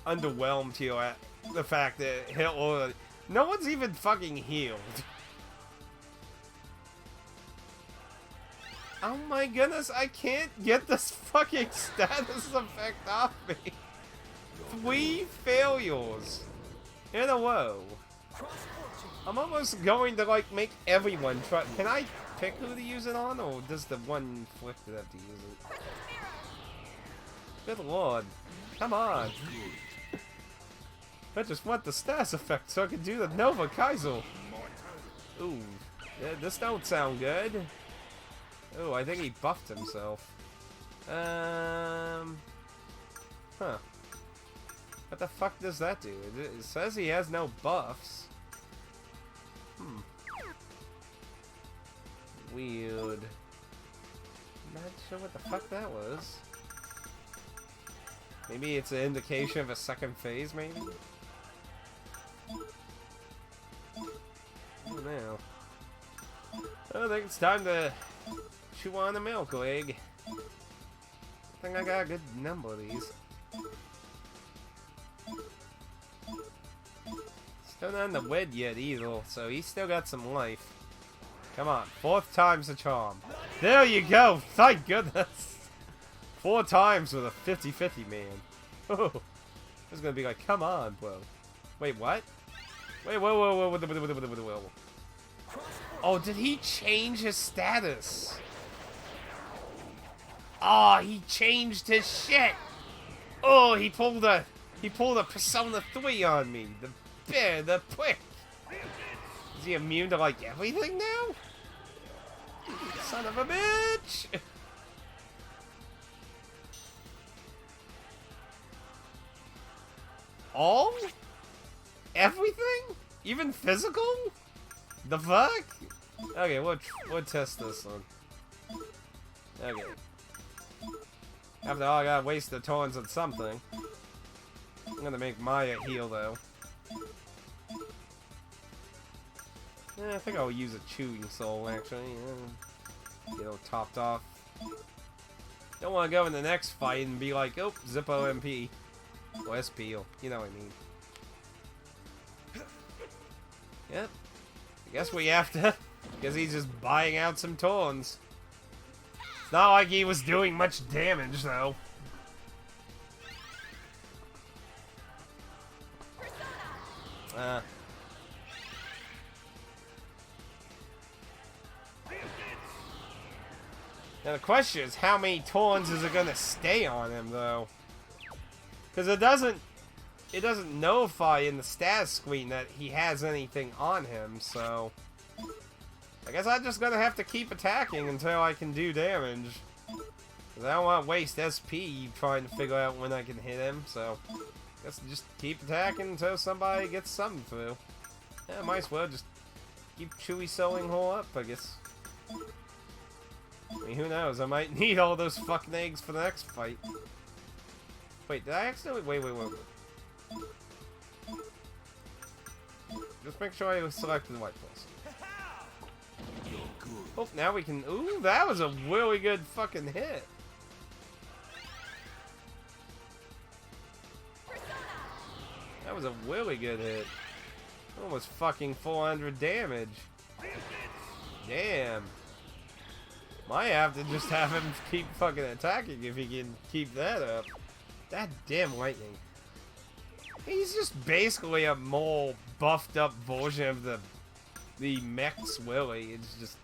underwhelmed here at the fact that Hitler, no one's even fucking healed. Oh my goodness, I can't get this fucking status effect off me. 3 failures in a row. I'm almost going to like make everyone try. Can I pick who to use it on, or does the one afflicted have to use it? Good lord. Come on. I just want the status effect so I can do the Nova Kaiser. Ooh, this don't sound good. Ooh, I think he buffed himself. Huh. What the fuck does that do? It says he has no buffs. Weird. Not sure what the fuck that was. Maybe it's an indication of a second phase, maybe? I don't know. I think it's time to chew on the milk egg. I think I got a good number of these. Still not in the wed yet either, so he's still got some life. Come on, 4th time's the charm. There you go, thank goodness. 4 times with a 50-50 man. Oh, it's gonna be like, come on, bro. Wait, what? Wait, whoa. Oh, did he change his status? Oh, he changed his shit. Oh, he pulled a Persona 3 on me. The prick. Is he immune to like everything now? Son of a bitch! All? Everything? Even physical? The fuck? Okay, we'll test this one. Okay. After all, I gotta waste the torrents on something. I'm gonna make Maya heal though. I think I'll use a chewing soul actually. Get all topped off. Don't want to go in the next fight and be like, oh, Zippo MP. Or SP, or, you know what I mean. Yep. I guess we have to. Because he's just buying out some Tauns. It's not like he was doing much damage, though. Now the question is, how many Tauns is it gonna stay on him, though? Because it doesn't notify in the status screen that he has anything on him, so I guess I'm just gonna have to keep attacking until I can do damage. Because I don't want to waste SP trying to figure out when I can hit him, so I guess just keep attacking until somebody gets something through. Yeah, might as well just keep Chewy sewing hole up, I guess. I mean, who knows? I might need all those fucking eggs for the next fight. Wait, did I accidentally... Wait. Just make sure I selected the white plus. Oh, now we can... Ooh, that was a really good fucking hit. That was a really good hit. Almost fucking 400 damage. Damn. Might have to just have him keep fucking attacking if he can keep that up. That damn lightning. He's just basically a more buffed up version of the Mech's Willy. It's just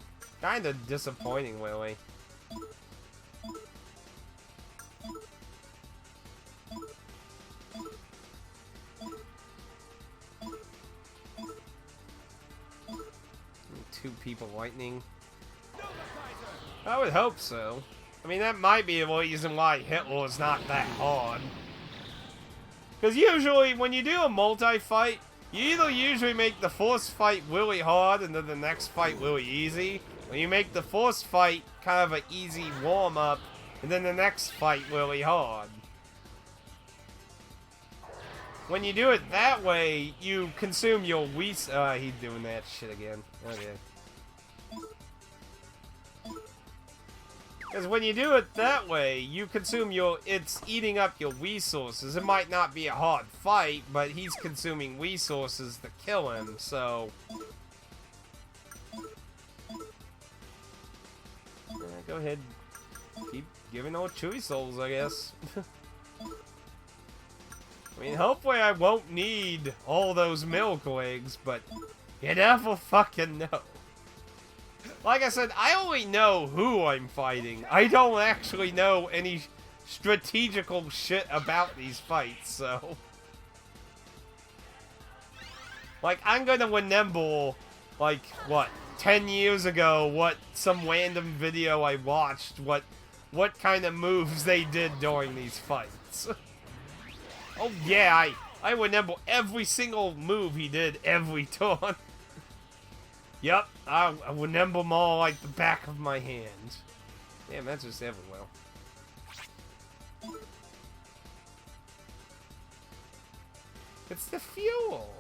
kind of disappointing, Willy. Two people lightning. I would hope so. I mean, that might be the reason why Hitler is not that hard. Because usually, when you do a multi-fight, you either usually make the first fight really hard and then the next fight really easy. Or you make the first fight kind of an easy warm-up and then the next fight really hard. When you do it that way, you consume your he's doing that shit again. Okay. Because when you do it that way, you consume it's eating up your resources. It might not be a hard fight, but he's consuming resources to kill him, so... go ahead. Keep giving all Chewy souls, I guess. I mean, hopefully I won't need all those milk eggs, but you never fucking know. Like I said, I only know who I'm fighting. I don't actually know any strategical shit about these fights, so... Like, I'm gonna remember, like, what, 10 years ago, what some random video I watched, what kind of moves they did during these fights. Oh yeah, I remember every single move he did every turn. Yep, I remember them all like the back of my hand. Damn, that's just everywhere. It's the fuel!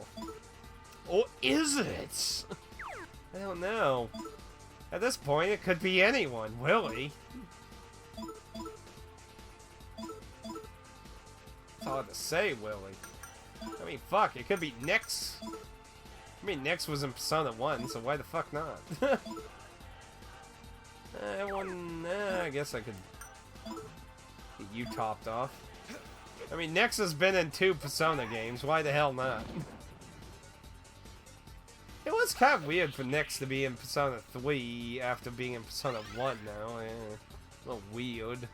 Or is it? I don't know. At this point, it could be anyone, really. It's hard to say, Willy. I mean, fuck, it could be Nyx. I mean, Nyx was in Persona 1, so why the fuck not? I guess I could get you topped off. I mean, Nyx has been in 2 Persona games, why the hell not? It was kind of weird for Nyx to be in Persona 3 after being in Persona 1 now. Yeah, a little weird.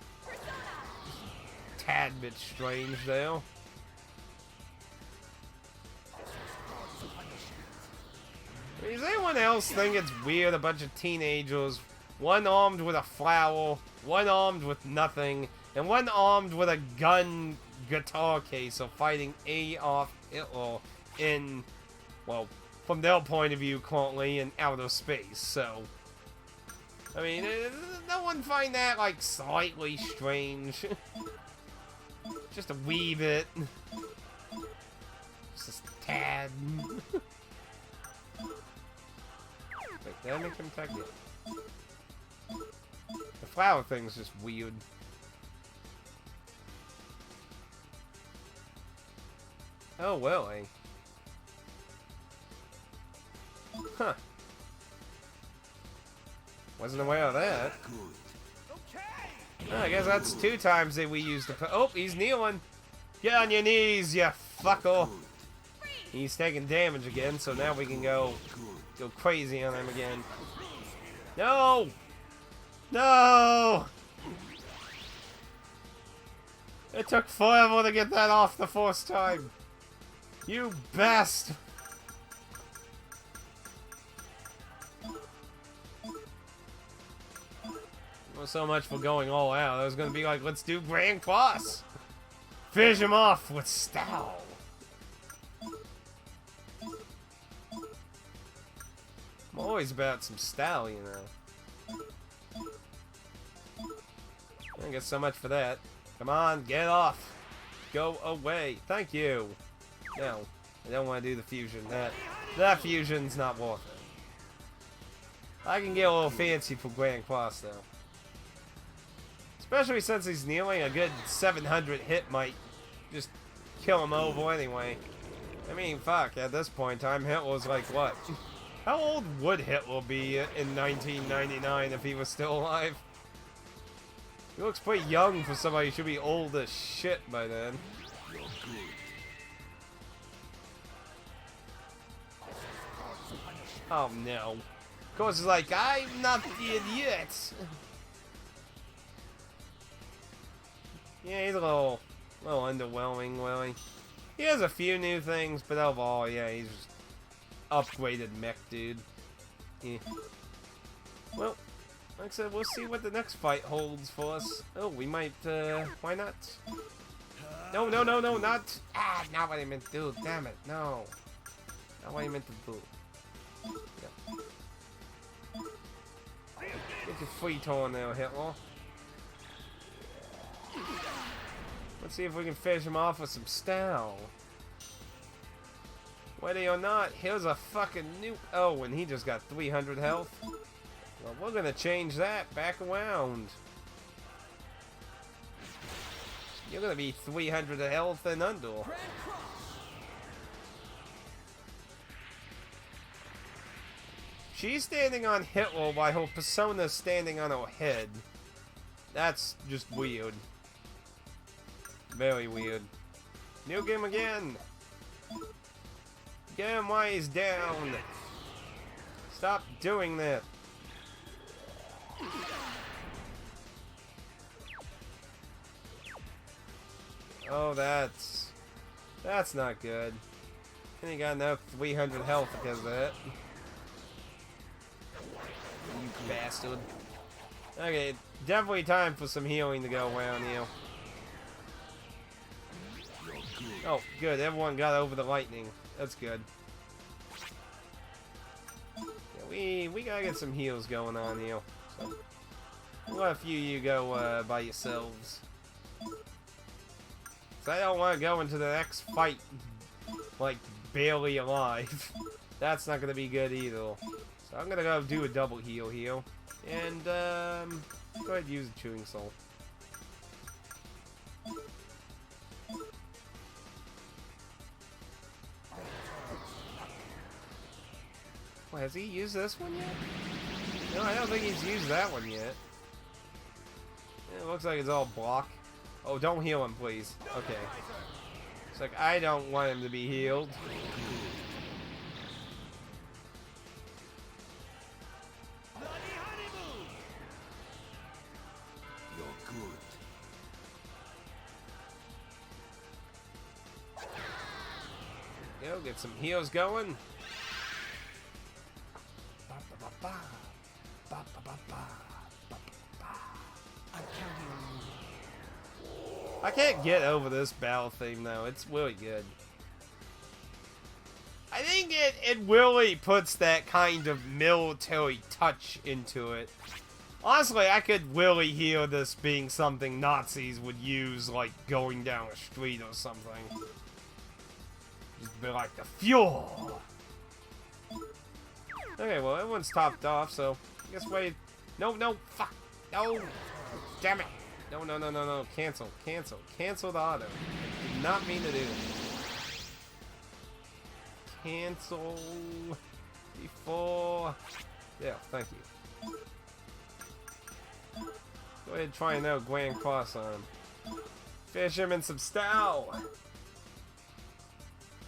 Tad bit strange, though. Does anyone else think it's weird a bunch of teenagers, one armed with a flower, one armed with nothing, and one armed with a gun guitar case are fighting Adolf Hitler in, well, from their point of view, currently in outer space, so... I mean, no one find that, like, slightly strange? Just a wee bit. Just a tad. Wait, did I make him attack yet? The flower thing's just weird. Oh, really? Huh. Wasn't aware of that. Oh, I guess that's 2 times that we used the... Oh, he's kneeling. Get on your knees, you fucker. He's taking damage again, so now we can go crazy on him again. No! No! It took forever to get that off the first time. You bastard! Well, so much for going all out. I was gonna be like, let's do Grand Cross. Finish him off with style. I'm always about some style, you know. I guess so much for that. Come on, get off. Go away. Thank you. No, I don't want to do the fusion. That fusion's not worth it. I can get a little fancy for Grand Cross, though. Especially since he's kneeling, a good 700 hit might just kill him over anyway. I mean, fuck, at this point in time, Hitler's like, what? How old would Hitler be in 1999 if he was still alive? He looks pretty young for somebody who should be old as shit by then. Oh no. Of course, it's like, I'm not the idiot. Yeah, he's a little underwhelming, really. He has a few new things, but overall, yeah, he's just upgraded mech dude. Yeah. Well, like I said, we'll see what the next fight holds for us. Oh, we might, why not? No, no, no, no, not! Ah, not what I meant to do, damn it, no. Not what I meant to do. Yeah. Get your feet on there, Hitler. Let's see if we can finish him off with some style. Whether or not, here's a fucking nuke. Oh, and he just got 300 health. Well, we're gonna change that back around. You're gonna be 300 health and under. She's standing on Hitler while her persona's standing on her head. That's just weird. Very weird. Nuke him again. Get him while he's down. Stop doing that. Oh, that's not good. And he got enough 300 health because of that. You bastard. Okay, definitely time for some healing to go around here. Oh, good. Everyone got over the lightning. That's good. Yeah, we gotta get some heals going on here. So, we'll let a few of you go by yourselves. So I don't want to go into the next fight like barely alive. That's not gonna be good either. So I'm gonna go do a double heal here, and go ahead and use the chewing soul. Well, has he used this one yet? No, I don't think he's used that one yet. It looks like it's all block. Oh, don't heal him, please. Okay. It's like, I don't want him to be healed. You're good. Go, get some heals going. I can't get over this battle theme though. It's really good. I think it really puts that kind of military touch into it. Honestly, I could really hear this being something Nazis would use, like going down a street or something. Just be like the fuel. Okay, well everyone's topped off, so I guess wait. No, no, fuck. Oh, damn it. No, no, no, no, no. Cancel, cancel, cancel the auto. I did not mean to do that. Cancel before. Yeah, thank you. Go ahead and try and out Grand Cross on him. Fish him in some style.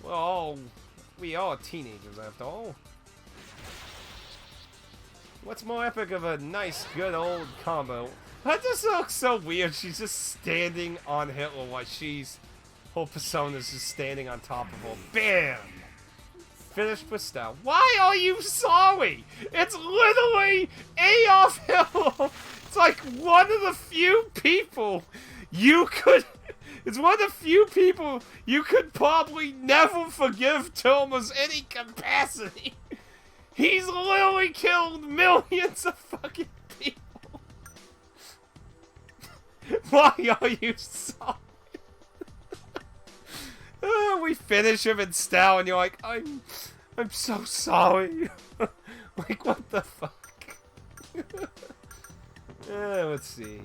Well, we are teenagers after all. What's more epic of a nice, good old combo? That just looks so weird. She's just standing on Hitler while whole persona's just standing on top of her. Bam! Finished with style. Why are you sorry? It's literally Adolf Hitler. It's like one of the few people you could... It's one of the few people you could probably never forgive Tilma's any capacity. He's literally killed millions of fucking people. Why are you sorry? We finish him in style and you're like, I'm so sorry. Like, what the fuck? Let's see.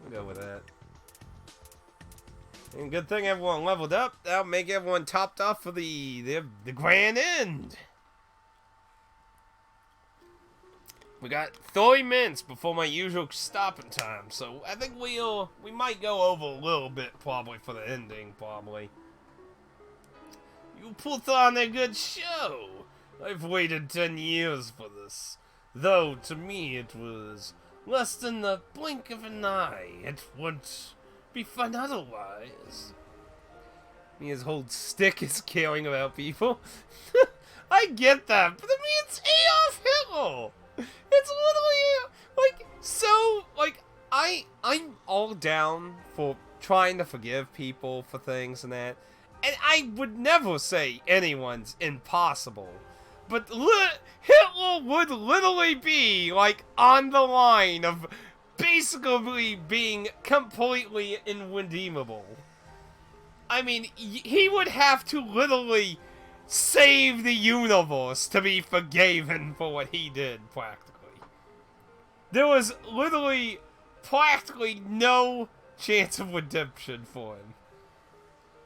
We'll go with that. And good thing everyone leveled up. That'll make everyone topped off for the grand end. We got 30 minutes before my usual stopping time, so I think we might go over a little bit probably for the ending, probably. You put on a good show. I've waited 10 years for this. Though, to me, it was less than the blink of an eye. It would be fun otherwise. His whole stick is caring about people. I get that, but I mean, it's Adolf Hitler! It's literally, like, so, like, I'm all down for trying to forgive people for things and that. And I would never say anyone's impossible. But Hitler would literally be, like, on the line of basically being completely irredeemable. I mean, he would have to literally save the universe to be forgiven for what he did, practically. There was literally practically no chance of redemption for him.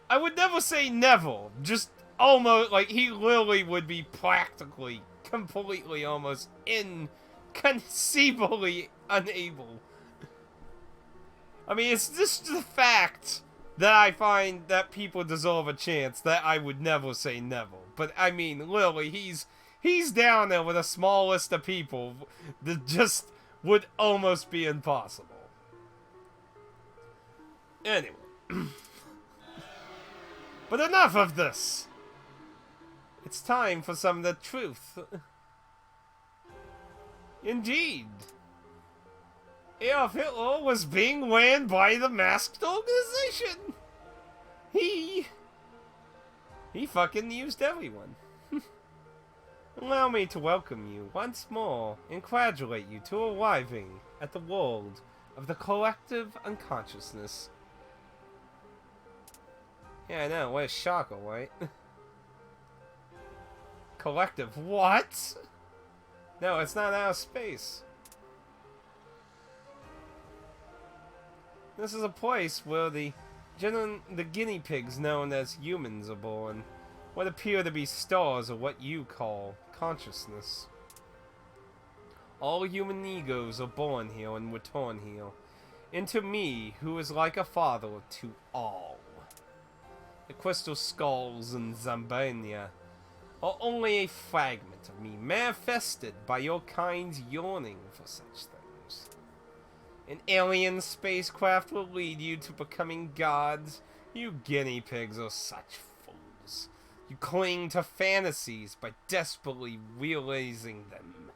I would never say never, just almost, like, he literally would be practically, completely, almost inconceivably unable. I mean, it's just the fact that I find that people deserve a chance that I would never say never. But, I mean, literally, he's down there with a small list of people that just would almost be impossible. Anyway. But enough of this! It's time for some of the truth. Indeed. Adolf Hitler was being ran by the masked organization. He fucking used everyone. Allow me to welcome you once more and congratulate you to arriving at the world of the collective unconsciousness. Yeah, I know, what a shocker, right? Collective, what? No, it's not out of space. This is a place where the guinea pigs known as humans are born. What appear to be stars of what you call consciousness. All human egos are born here and return here. Into me, who is like a father to all. The crystal skulls in Zambania are only a fragment of me, manifested by your kind's yearning for such things. An alien spacecraft will lead you to becoming gods. You guinea pigs are such fools. You cling to fantasies by desperately realizing them.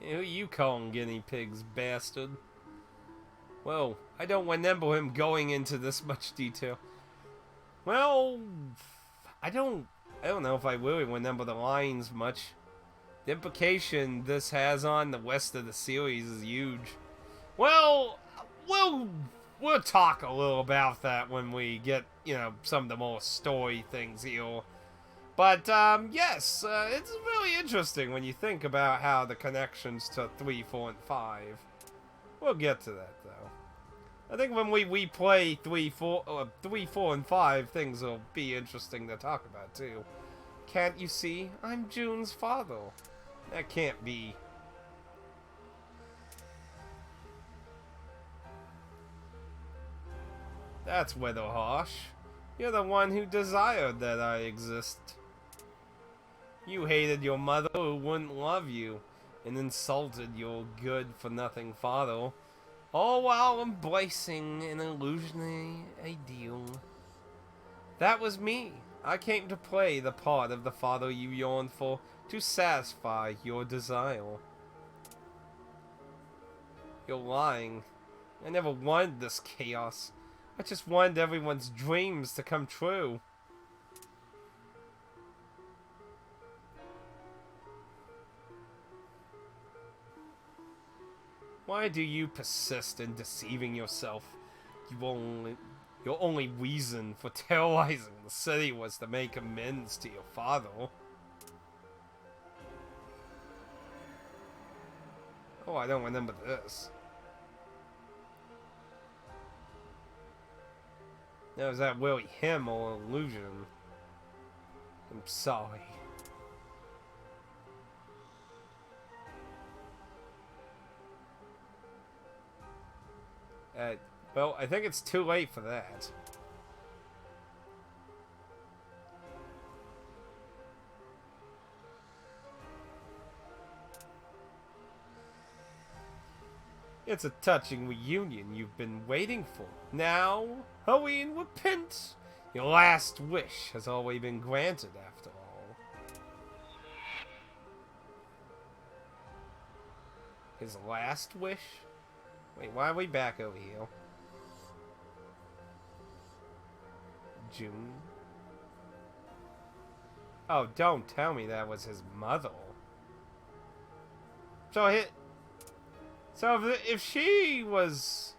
Who you calling guinea pigs, bastard? Well, I don't remember him going into this much detail. Well, I don't know if I really remember the lines much. The implication this has on the rest of the series is huge. Well, we'll talk a little about that when we get, you know, some of the more story things here. But, yes, it's really interesting when you think about how the connections to 3, 4, and 5. We'll get to that, though. I think when we play 3, 4, and 5, things will be interesting to talk about, too. Can't you see? I'm June's father. That can't be. That's Weather Harsh. You're the one who desired that I exist. You hated your mother who wouldn't love you, and insulted your good-for-nothing father, all while embracing an illusionary ideal. That was me. I came to play the part of the father you yearned for, to satisfy your desire. You're lying. I never wanted this chaos. I just wanted everyone's dreams to come true. Why do you persist in deceiving yourself? Your only reason for terrorizing the city was to make amends to your father. Oh, I don't remember this. Now, is that really him or illusion? I'm sorry. Well, I think it's too late for that. It's a touching reunion you've been waiting for. Now, hurry and repent. Your last wish has already been granted, after all. His last wish? Wait, why are we back over here? June? Oh, don't tell me that was his mother. So if she was...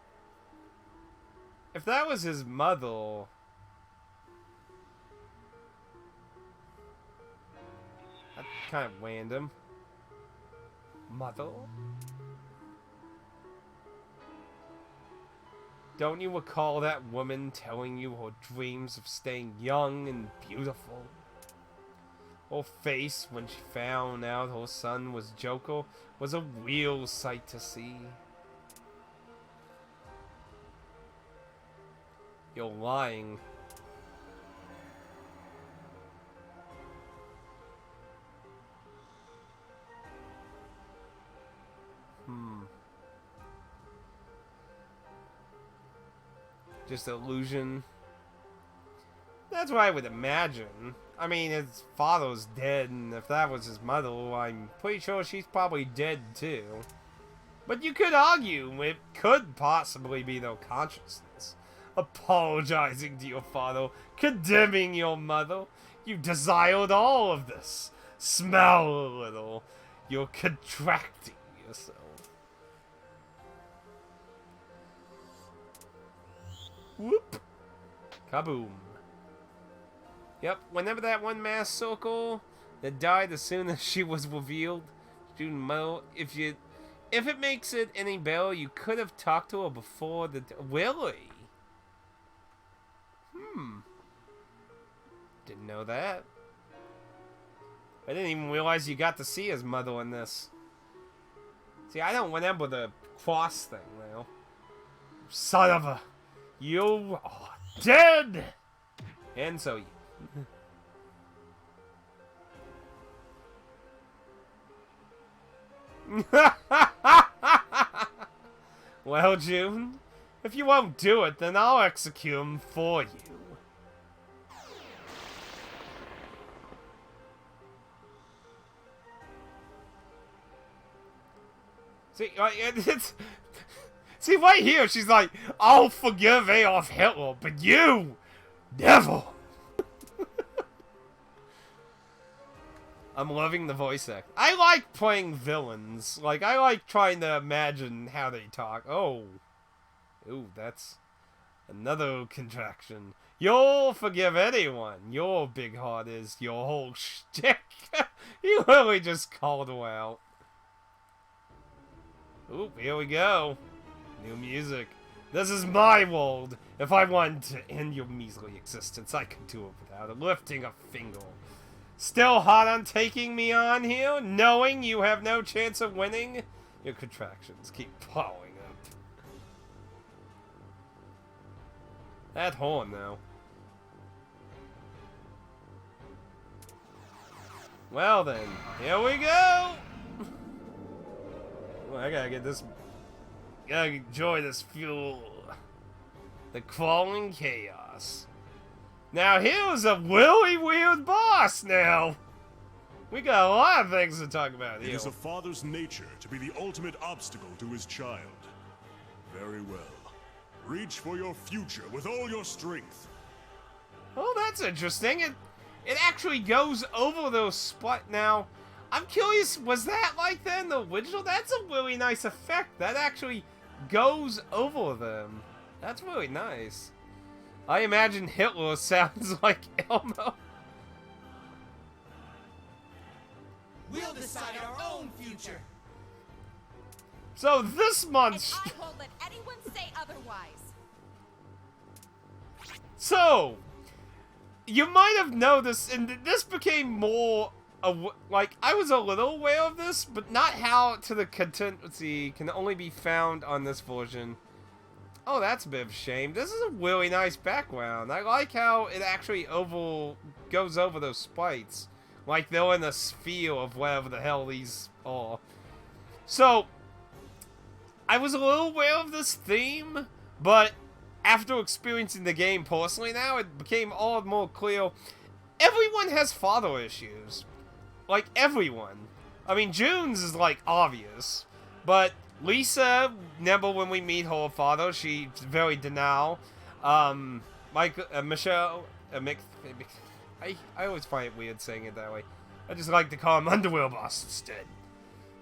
If that was his mother... That's kind of random. Mother? Don't you recall that woman telling you her dreams of staying young and beautiful? Her face when she found out her son was Joker was a real sight to see. You're lying. Just illusion. That's what I would imagine. I mean, his father's dead, and if that was his mother, I'm pretty sure she's probably dead too. But you could argue it could possibly be their consciousness. Apologizing to your father, condemning your mother. You desired all of this. Smell a little. You're contracting yourself. Whoop. Kaboom. Yep, whenever that one mass circle that died as soon as she was revealed, student Mo, if it makes it any better, you could have talked to her before the... Really? Didn't know that. I didn't even realize you got to see his mother in this. See, I don't remember the cross thing now. Son of a... You are dead! And so you... Well, June, if you won't do it, then I'll execute him for you. See, see, right here, she's like, I'll forgive Adolf Hitler, but you, never. I'm loving the voice act. I like playing villains. Like, I like trying to imagine how they talk. Oh. Ooh, that's another contraction. You'll forgive anyone. Your big heart is your whole shtick. You literally just called her out. Oop, here we go. New music. This is my world. If I wanted to end your measly existence, I could do it without lifting a finger. Still hot on taking me on here, knowing you have no chance of winning? Your contractions keep piling up. That horn, though. Well then, here we go! Well, I gotta get this... Gotta enjoy this fuel. The crawling chaos. Now here's a really weird boss now! We got a lot of things to talk about here. It is a father's nature to be the ultimate obstacle to his child. Very well. Reach for your future with all your strength. Oh, that's interesting. It actually goes over those spot. Now, I'm curious, was that like that in the original? That's a really nice effect. That actually goes over them. That's really nice. I imagine Hitler sounds like Elmo. We'll decide our own future. So this month... I won't let anyone say otherwise. So, you might have noticed, and this became more, like, I was a little aware of this, but not how to the content, let's see, can only be found on this version. Oh, that's a bit of a shame. This is a really nice background. I like how it actually goes over those sprites. Like they're in a sphere of whatever the hell these are. So, I was a little aware of this theme, but after experiencing the game personally now, it became all the more clear. Everyone has father issues. Like, everyone. I mean, June's is, like, obvious. But Lisa, never when we meet her father, she's very denial. Michelle, I always find it weird saying it that way. I just like to call him Underwear Boss instead.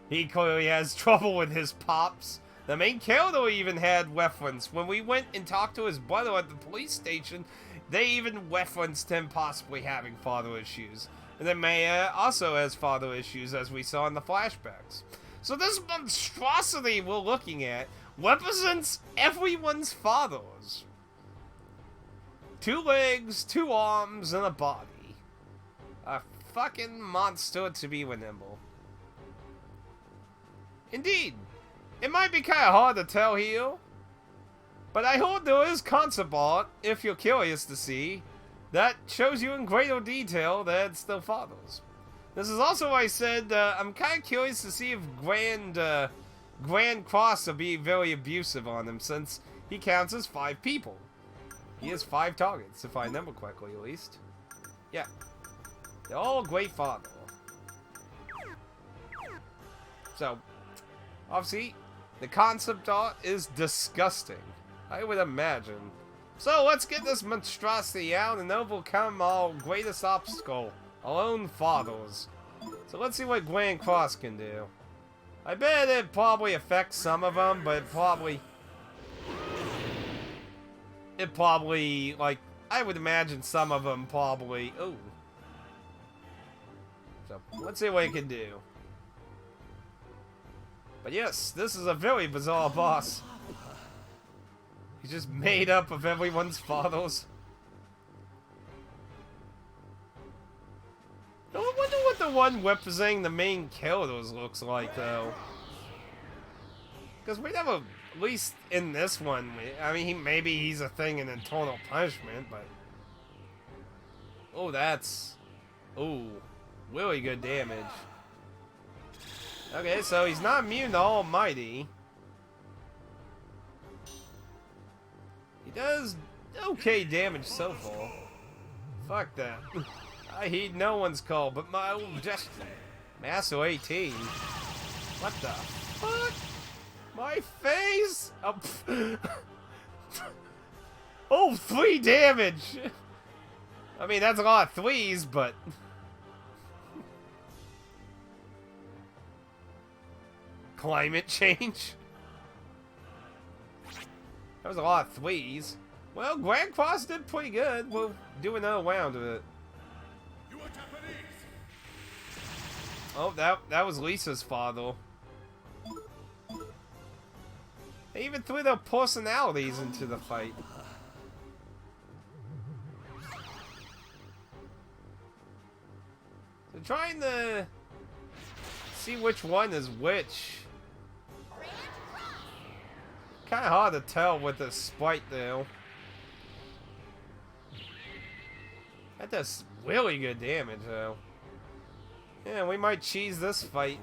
He clearly has trouble with his pops. The main character even had reference. When we went and talked to his brother at the police station, they even referenced him possibly having father issues. And then Maya also has father issues, as we saw in the flashbacks. So this monstrosity we're looking at represents everyone's fathers. 2 legs, 2 arms, and a body. A fucking monster to be nimble. Indeed. It might be kind of hard to tell here, but I heard there is concept art, if you're curious to see, that shows you in greater detail that it's still fathers. This is also why I said I'm kind of curious to see if Grand Cross will be very abusive on him, since he counts as 5 people. He has 5 targets, if I remember correctly, at least. Yeah. They're all great father. So, obviously, the concept art is disgusting, I would imagine. So let's get this monstrosity out and overcome our greatest obstacle, our own fathers. So let's see what Grand Cross can do. I bet it probably affects some of them, but it probably, like, I would imagine some of them probably, ooh. So let's see what it can do. But yes, this is a very bizarre boss. He's just made up of everyone's fathers. I wonder what the one representing the main characters looks like, though. Because we never, at least in this one, I mean, maybe he's a thing in Eternal Punishment, but... Oh, that's... Ooh, really good damage. Okay, so he's not immune to Almighty. He does okay damage so far. Fuck that. I heed no one's call but my own destiny. Master 18. What the fuck? My face? Oh, oh, 3 damage! I mean, that's a lot of 3s, but... Climate change? That was a lot of 3s. Well, Grand Cross did pretty good. We'll do another round of it. You are Japanese. Oh, that was Lisa's father. They even threw their personalities into the fight. They're trying to see which one is which. Kind of hard to tell with the sprite though. That does really good damage though. Yeah, we might cheese this fight.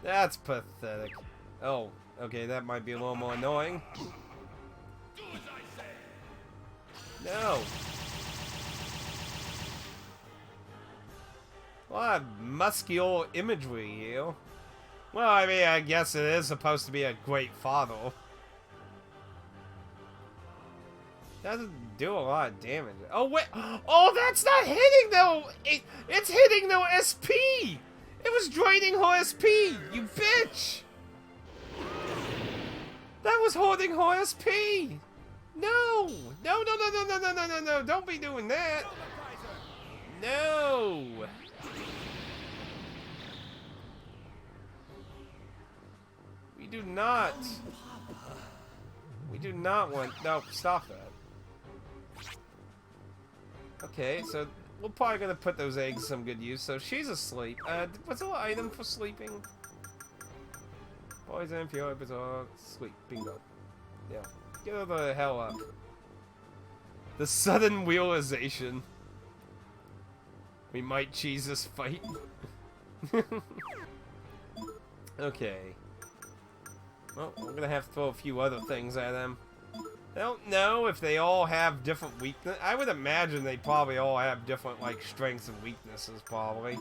That's pathetic. Oh, okay, that might be a little more annoying. Do as I say. No. A lot of muscular imagery here. Well, I mean, I guess it is supposed to be a great father. Doesn't do a lot of damage. Oh, wait. Oh, that's not hitting, though. It's hitting, though, SP. It was draining her SP, you bitch. That was holding her SP. No. No, no, no, no, no, no, no, no, no. Don't be doing that. No. We do not. We do not want. No, stop that. Okay, so we're probably gonna put those eggs to some good use. So she's asleep. What's the item for sleeping? Poison, pure, bizarre, sleep, bingo. Yeah, get her the hell up. The sudden realization. We might cheese this fight. Okay. Well, we're gonna have to throw a few other things at them. I don't know if they all have different weakness. I would imagine they probably all have different, like, strengths and weaknesses, probably.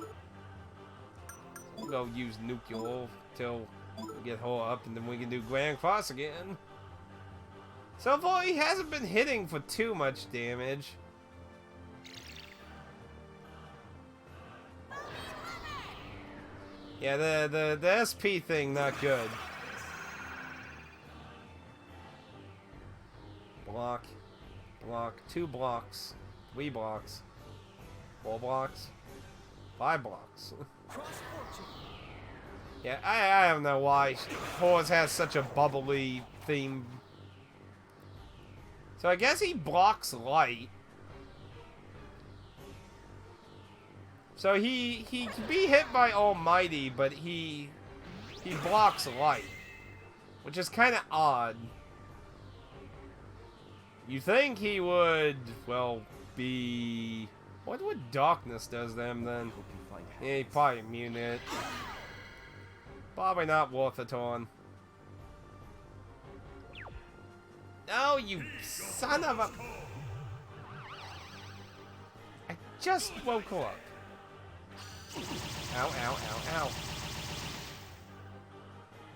We'll go use nuclear till we get her up, and then we can do Grand Cross again. So far, he hasn't been hitting for too much damage. Yeah, the SP thing, not good. Block. Block. 2 blocks. 3 blocks. 4 blocks. 5 blocks. Yeah, I don't know why Horse has such a bubbly theme. So I guess he blocks light. So he can be hit by Almighty, but he blocks light. Which is kind of odd. You think he would, well, be... What darkness does them, then? Yeah, he probably immune to it. Probably not worth a ton. No, you son of a... I just woke her up. Ow, ow, ow, ow.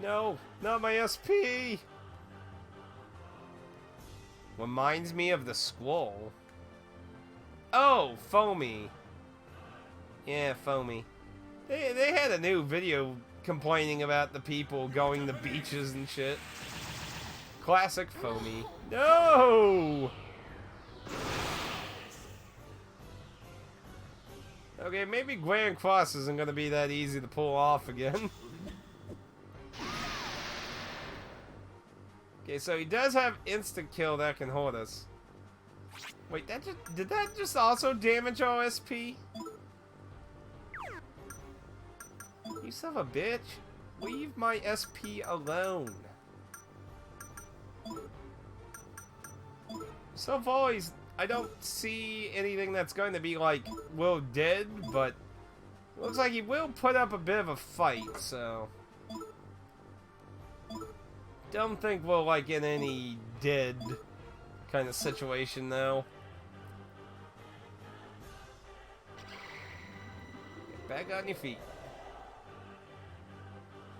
No, not my SP! Reminds me of the squall. Oh, Foamy. Yeah, Foamy. They had a new video complaining about the people going to beaches and shit. Classic Foamy. No! Okay, maybe Grand Cross isn't gonna be that easy to pull off again. Okay, so he does have instant kill that can hold us. Wait, did that just also damage our SP? You son of a bitch. Leave my SP alone. So far, I don't see anything that's going to be, like, well dead, but looks like he will put up a bit of a fight, so... Don't think we're, like, in any dead kind of situation, though. Get back on your feet.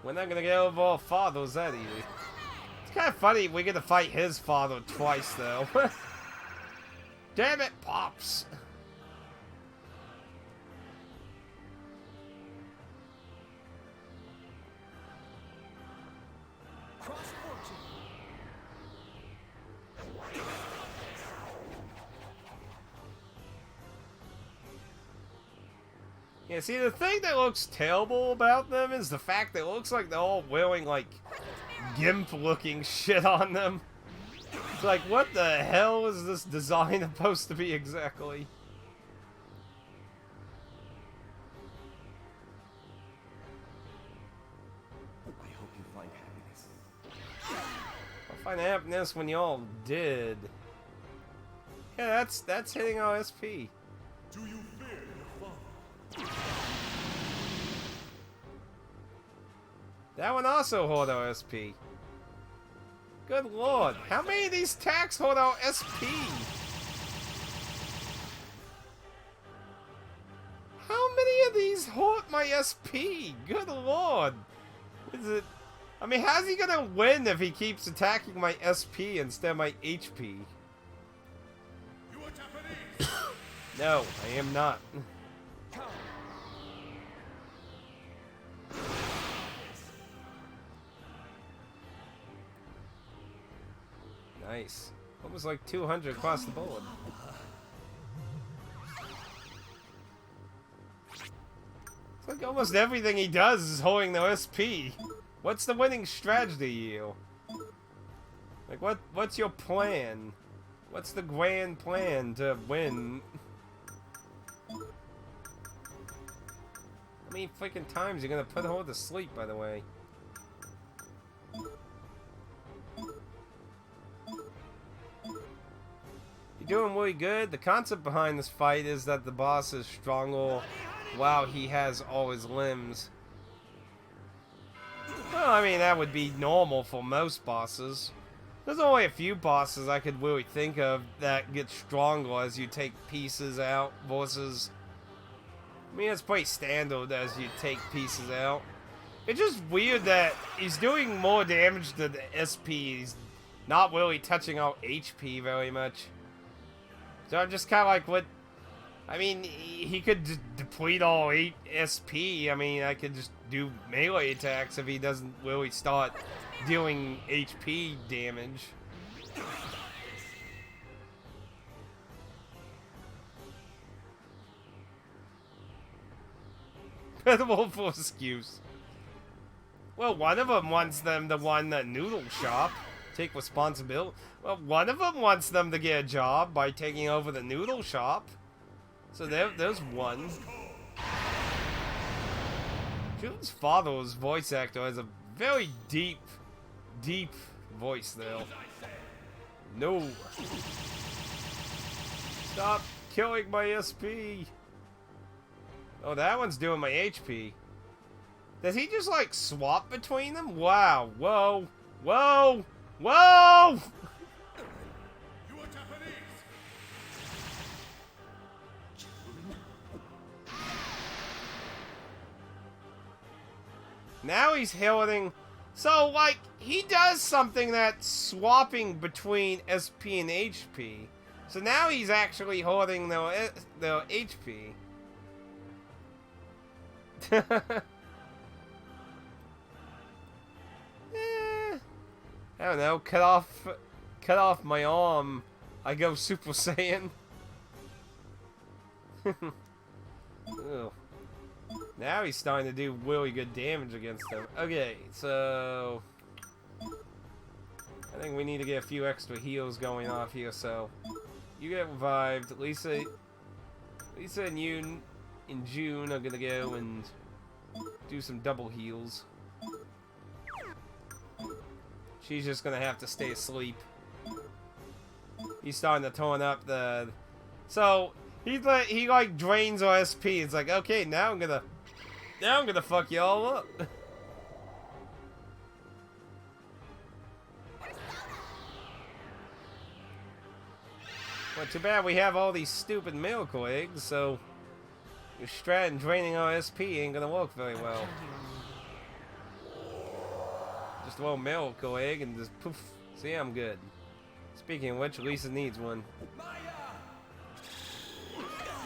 We're not gonna get over our fathers that easy. It's kind of funny we get to fight his father twice, though. Damn it, Pops! Yeah, see, the thing that looks terrible about them is the fact that it looks like they're all wearing, like, GIMP-looking shit on them. It's like, what the hell is this design supposed to be exactly? I hope you find happiness. I'll find happiness when y'all did. Yeah, that's hitting our SP. Do you fear your father? That one also hold our SP. Good lord, how many of these attacks hold our SP? How many of these hold my SP? Good lord. Is it... I mean, how's he gonna win if he keeps attacking my SP instead of my HP? You are Japanese! No, I am not. Nice. Almost like 200 across the board. It's like almost everything he does is holding the SP. What's the winning strategy, you? Like, what's your plan? What's the grand plan to win? How many freaking times are you gonna put her to sleep, by the way? You're doing really good. The concept behind this fight is that the boss is stronger while he has all his limbs. Well, I mean, that would be normal for most bosses. There's only a few bosses I could really think of that get stronger as you take pieces out versus... I mean, it's pretty standard as you take pieces out. It's just weird that he's doing more damage to the SP. He's not really touching out HP very much. So I'm just kind of like, what... I mean, he could just deplete all 8 SP. I mean, I could just do melee attacks if he doesn't really start dealing HP damage. Incredible for excuse. Well, one of them wants them to run the noodle shop. Take responsibility. Well, one of them wants them to get a job by taking over the noodle shop. So there's one. June's father's voice actor has a very deep voice there. No. Stop killing my SP. Oh, that one's doing my HP. Does he just, like, swap between them? Wow. Whoa. Whoa. Whoa! You are Japanese! Now he's holding... So, like, he does something that's swapping between SP and HP. So now he's actually holding the HP. I don't know, cut off my arm, I go Super Saiyan. Ew. Now he's starting to do really good damage against them. Okay, so... I think we need to get a few extra heals going off here, so... You get revived. Lisa and you in June are gonna go and do some double heals. She's just gonna have to stay asleep. He's starting to tone up the... So, he like drains our SP. It's like, okay, now I'm gonna fuck you all up. Well, too bad we have all these stupid miracle eggs, so your strat and draining our SP ain't gonna work very well. Just a little miracle egg and just poof. See, I'm good. Speaking of which, Lisa needs one.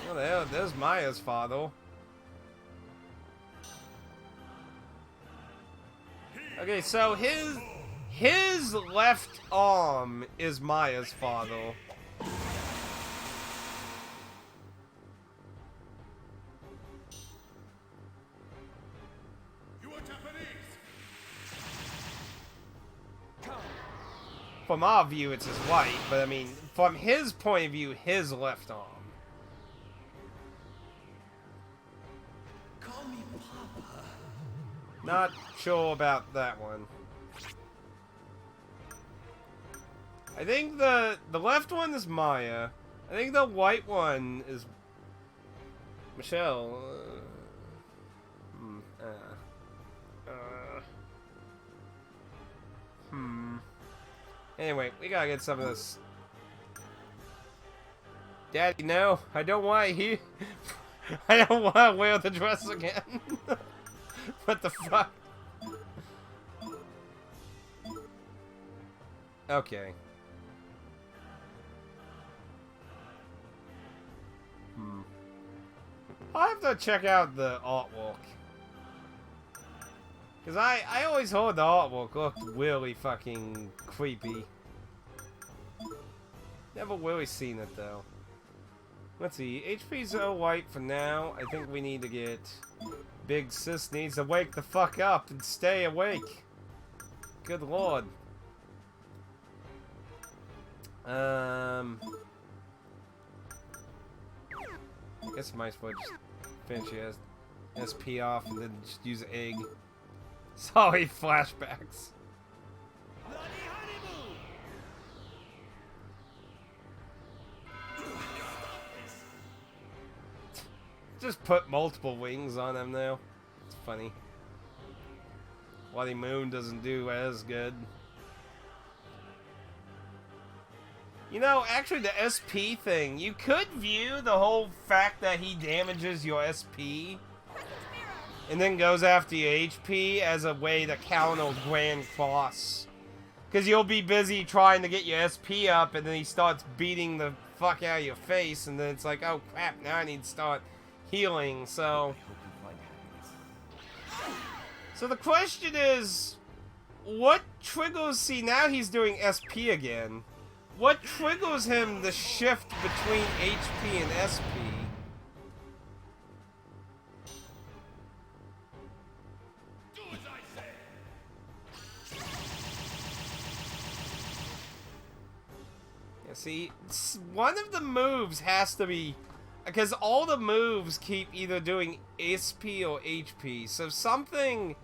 Oh, there's Maya's father. Okay, so his left arm is Maya's father. From our view, it's his right, but I mean, from his point of view, his left arm. Call me Papa. Not sure about that one. I think the left one is Maya. I think the white one is Michelle. Anyway, we gotta get some of this. Daddy, no, I don't want to I don't want to wear the dress again. What the fuck? Okay. I'll have to check out the artwork. Because I always heard the artwork looked really fucking creepy. Never really seen it though. Let's see, HP's alright for now. I think we need to get... Big Sis needs to wake the fuck up and stay awake. Good lord. I guess I might as well just finish his SP off and then just use an egg. Sorry, flashbacks. Just put multiple wings on him now. It's funny. Bloody Moon doesn't do as good. You know, actually the SP thing, you could view the whole fact that he damages your SP and then goes after your HP as a way to counter Grand Cross. Because you'll be busy trying to get your SP up and then he starts beating the fuck out of your face and then it's like, oh crap, now I need to start healing, so... So the question is, what triggers... See, now he's doing SP again. What triggers him to shift between HP and SP? Do as I say. Yeah, see, one of the moves has to be... Because all the moves keep either doing SP or HP, so something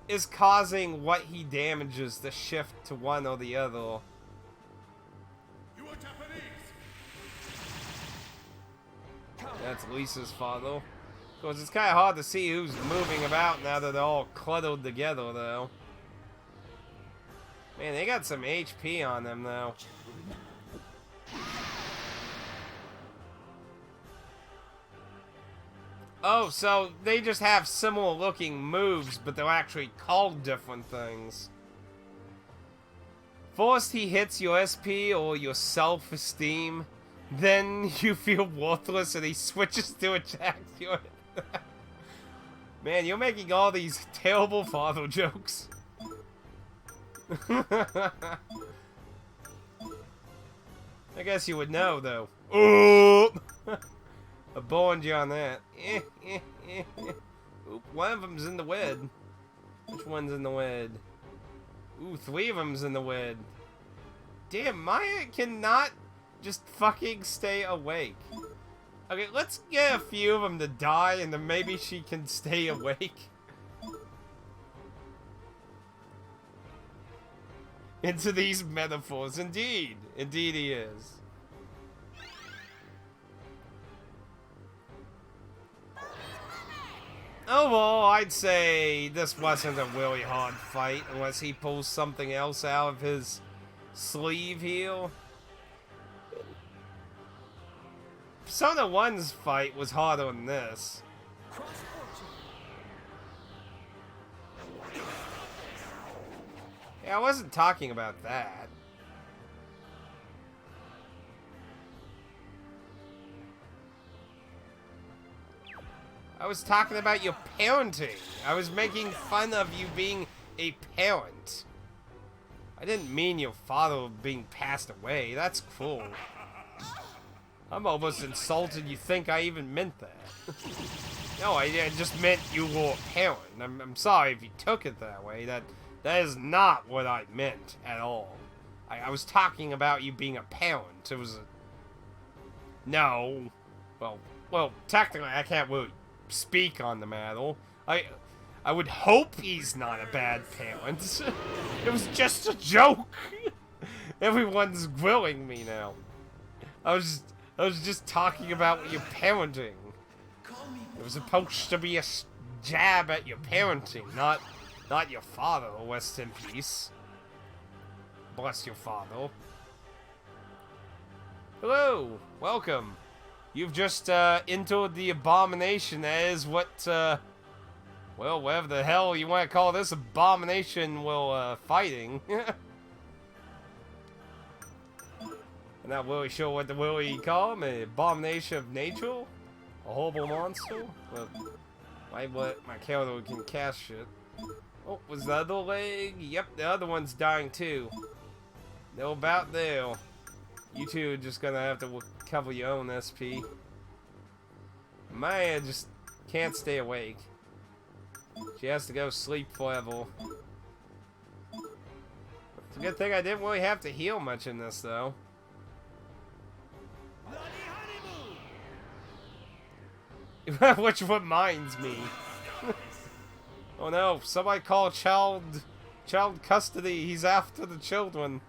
is causing what he damages to shift to one or the other. You are Japanese. That's Lisa's father. Of course, it's kind of hard to see who's moving about now that they're all cluttered together, though. Man, they got some HP on them, though. Oh, so they just have similar looking moves, but they're actually called different things. First he hits your SP or your self-esteem, then you feel worthless and he switches to attack you. Man, you're making all these terrible father jokes. I guess you would know, though. Oh! I boned you on that. Oop, one of them's in the wed. Which one's in the wed? Ooh, 3 of them's in the wed. Damn, Maya cannot just fucking stay awake. Okay, let's get a few of them to die and then maybe she can stay awake. Into these metaphors. Indeed. Indeed he is. Overall, I'd say this wasn't a really hard fight unless he pulls something else out of his sleeve here. Persona 1's fight was harder than this. Yeah, I wasn't talking about that. I was talking about your parenting. I was making fun of you being a parent. I didn't mean your father being passed away. That's cruel. I'm almost insulted you think I even meant that. No, I just meant you were a parent. I'm sorry if you took it that way. That is not what I meant at all. I was talking about you being a parent. It was a... No. Well, technically, I can't really speak on the matter. I would hope he's not a bad parent. It was just a joke. Everyone's grilling me now. I was just talking about your parenting. It was supposed to be a jab at your parenting, not your father. Rest in peace. Bless your father. Hello, welcome. You've just entered the abomination. That is what, well, whatever the hell you want to call this abomination, well, fighting. I'm not really sure what to really call him. An abomination of nature? A horrible monster? Well, my character can cast shit. Oh, was the other leg? Yep, the other one's dying too. They're about there. You two are just gonna have to cover your own SP. Maya just can't stay awake. She has to go sleep forever. It's a good thing I didn't really have to heal much in this, though. Which reminds me. Oh no, somebody call child custody. He's after the children.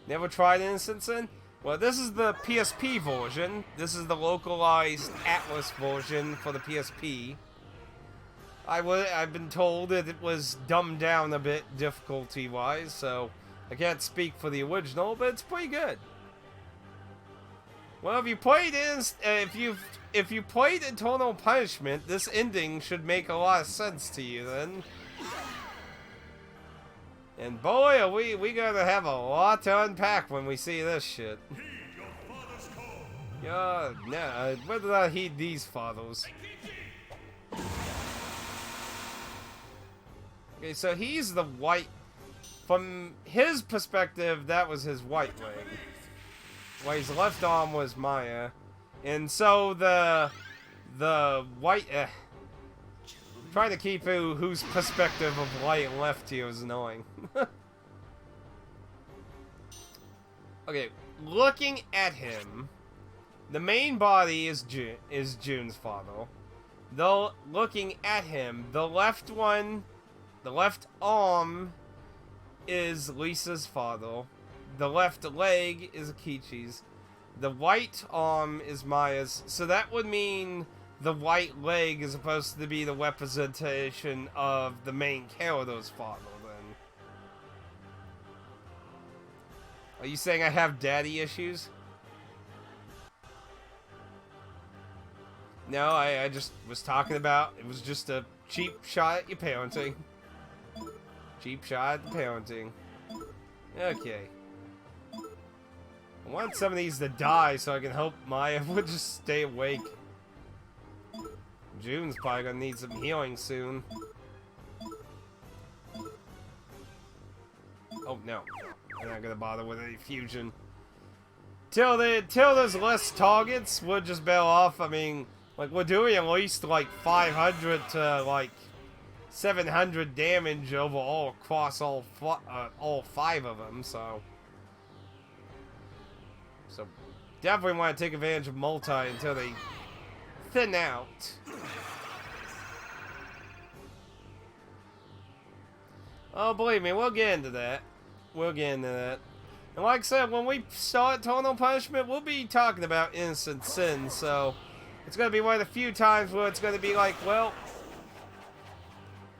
Never tried Innocent Sin? Well, this is the PSP version. This is the localized Atlas version for the PSP. I've been told that it was dumbed down a bit difficulty-wise, so I can't speak for the original, but it's pretty good. Well, if you played if you played Eternal Punishment, this ending should make a lot of sense to you then. And boy, are we gonna have a lot to unpack when we see this shit. Yeah, nah, whether not heed these fathers. Okay, so he's the white. From his perspective, that was his white leg. Well, his left arm was Maya, and so the white. Trying to keep whose perspective of right and left here is annoying. Okay, looking at him, the main body is June's father. Though looking at him, the left arm is Lisa's father. The left leg is Akichi's. The right arm is Maya's. So that would mean the right leg is supposed to be the representation of the main character's father, then. Are you saying I have daddy issues? No, I just was talking about, it was just a cheap shot at your parenting. Cheap shot at the parenting. Okay. I want some of these to die so I can hope Maya would just stay awake. June's probably gonna need some healing soon. Oh no, I'm not gonna bother with any fusion. Till there's less targets, we'll just bail off. I mean, like, we're doing at least like 500 to like 700 damage overall across all 5 of them. So definitely want to take advantage of multi until they thin out. Oh, believe me, we'll get into that. We'll get into that. And like I said, when we start Eternal Punishment, we'll be talking about Innocent Sin, so it's going to be one of the few times where it's going to be like, well,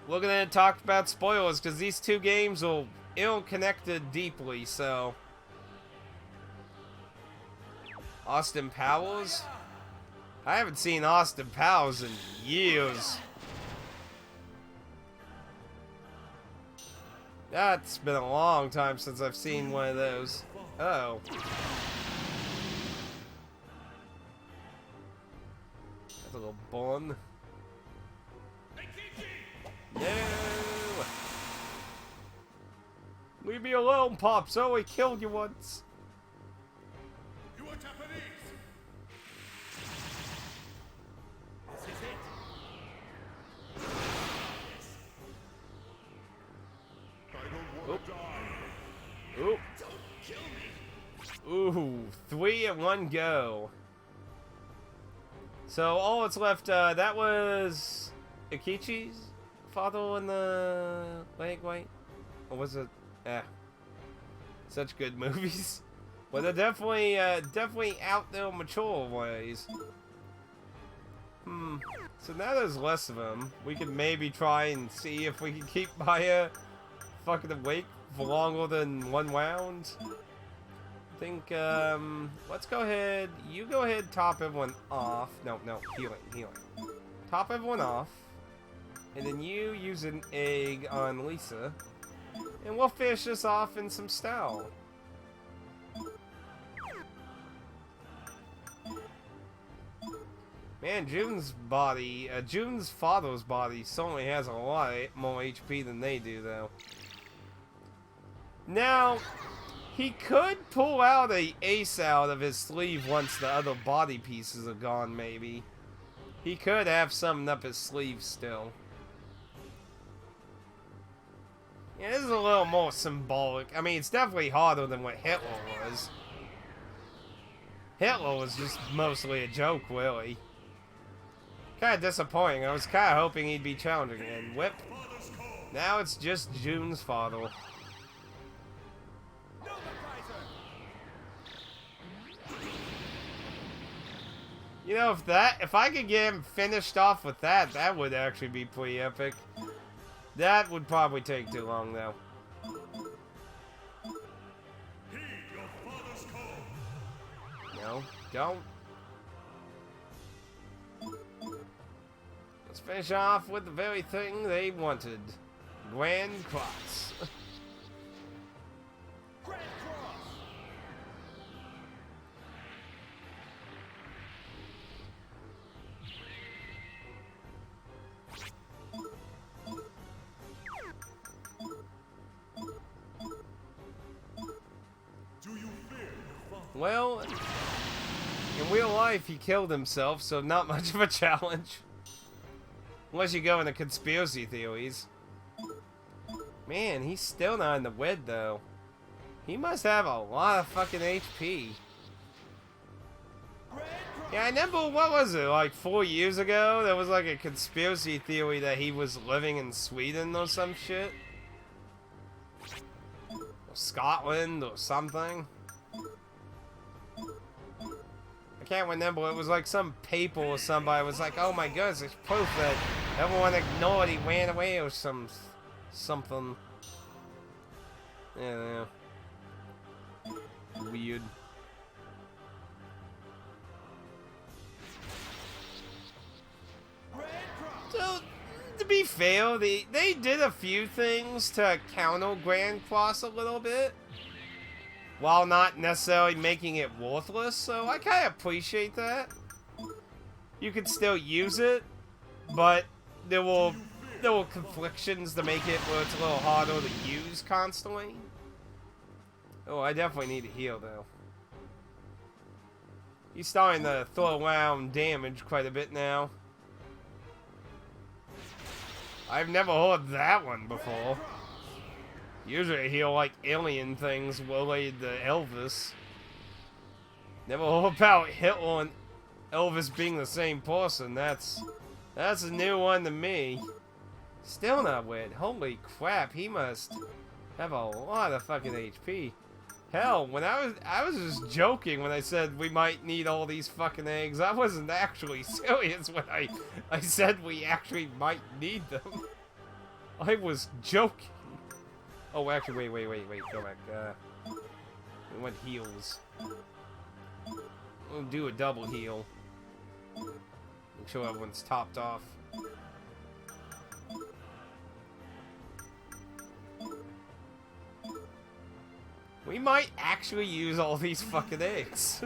we're going to talk about spoilers, because these two games are ill-connected deeply, so. Austin Powers? I haven't seen Austin Powers in years. That's been a long time since I've seen one of those. Oh. That's a little bun. No! Leave me alone, Pops. I only killed you once. You are Japanese. This is it. Ooh, 3 at one go. So all that's left, that was Akechi's father in the leg, right? Or was it? Such good movies. But they're definitely, definitely out there mature ways. So now there's less of them. We could maybe try and see if we can keep Maya fucking awake for longer than 1 round. I think, let's go ahead. You go ahead, top everyone off. No, healing. Top everyone off. And then you use an egg on Lisa. And we'll finish this off in some style. Man, June's body, June's father's body certainly has a lot more HP than they do, though. Now, he could pull out a ace out of his sleeve once the other body pieces are gone, maybe. He could have something up his sleeve still. Yeah, this is a little more symbolic. I mean, it's definitely harder than what Hitler was. Hitler was just mostly a joke, really. Kind of disappointing. I was kind of hoping he'd be challenging. And whip. Now it's just June's father. You know, if I could get him finished off with that, that would actually be pretty epic. That would probably take too long, though. No, don't. Let's finish off with the very thing they wanted. Grand Cross. Grand Cross! Do you fear your father? Well, in real life, he killed himself, so not much of a challenge. Unless you go into conspiracy theories. Man, he's still not in the wed, though. He must have a lot of fucking HP. Yeah, I remember, what was it, like 4 years ago? There was like a conspiracy theory that he was living in Sweden or some shit. Or Scotland or something. I can't remember. It was like some paper or somebody was like, oh my goodness, it's proof that everyone ignored he ran away or something. Yeah. Weird. So, to be fair, they did a few things to counter Grand Cross a little bit, while not necessarily making it worthless, so I kind of appreciate that. You can still use it, but there were conflictions to make it where it's a little harder to use constantly. Oh, I definitely need to heal, though. He's starting to throw around damage quite a bit now. I've never heard that one before. Usually I hear like alien things related to Elvis. Never heard about Hitler and Elvis being the same person. That's a new one to me. Still not weird. Holy crap, he must have a lot of fucking HP. Hell, when I was just joking when I said we might need all these fucking eggs. I wasn't actually serious when I said we actually might need them. I was joking. Oh, actually, wait, go back. We want heals. We'll do a double heal. Make sure everyone's topped off. We might actually use all these fucking eggs.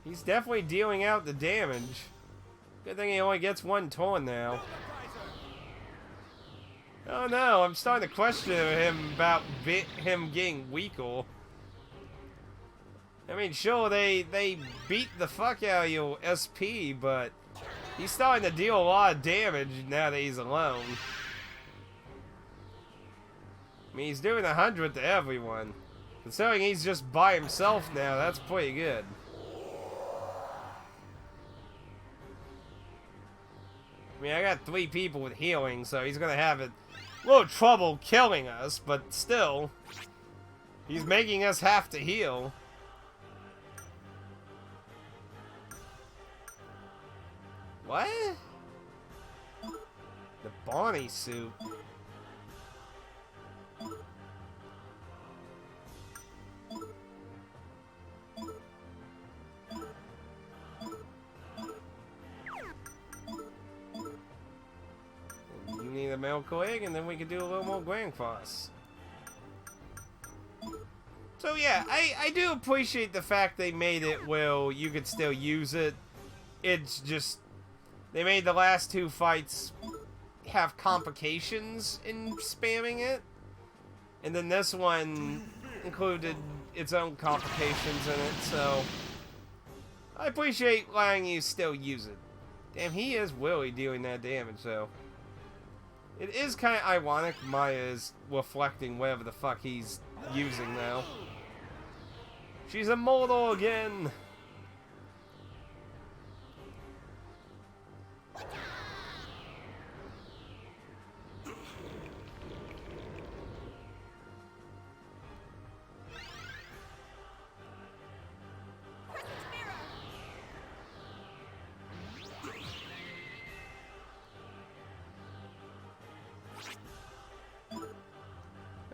He's definitely dealing out the damage. Good thing he only gets 1 turn now. Oh no, I'm starting to question him about him getting weaker. I mean, sure, they beat the fuck out of your SP, but he's starting to deal a lot of damage now that he's alone. I mean, he's doing 100 to everyone. Considering he's just by himself now, that's pretty good. I mean, I got 3 people with healing, so he's gonna have a little trouble killing us, but still, he's making us have to heal. What? The Bonnie suit. You need a miracle egg, and then we can do a little more Grand Cross. So yeah, I do appreciate the fact they made it where you could still use it. It's just they made the last 2 fights have complications in spamming it, and then this one included its own complications in it. So I appreciate letting you still use it. Damn, he is really doing that damage though. It is kind of ironic Maya is reflecting whatever the fuck he's using now. She's immortal again!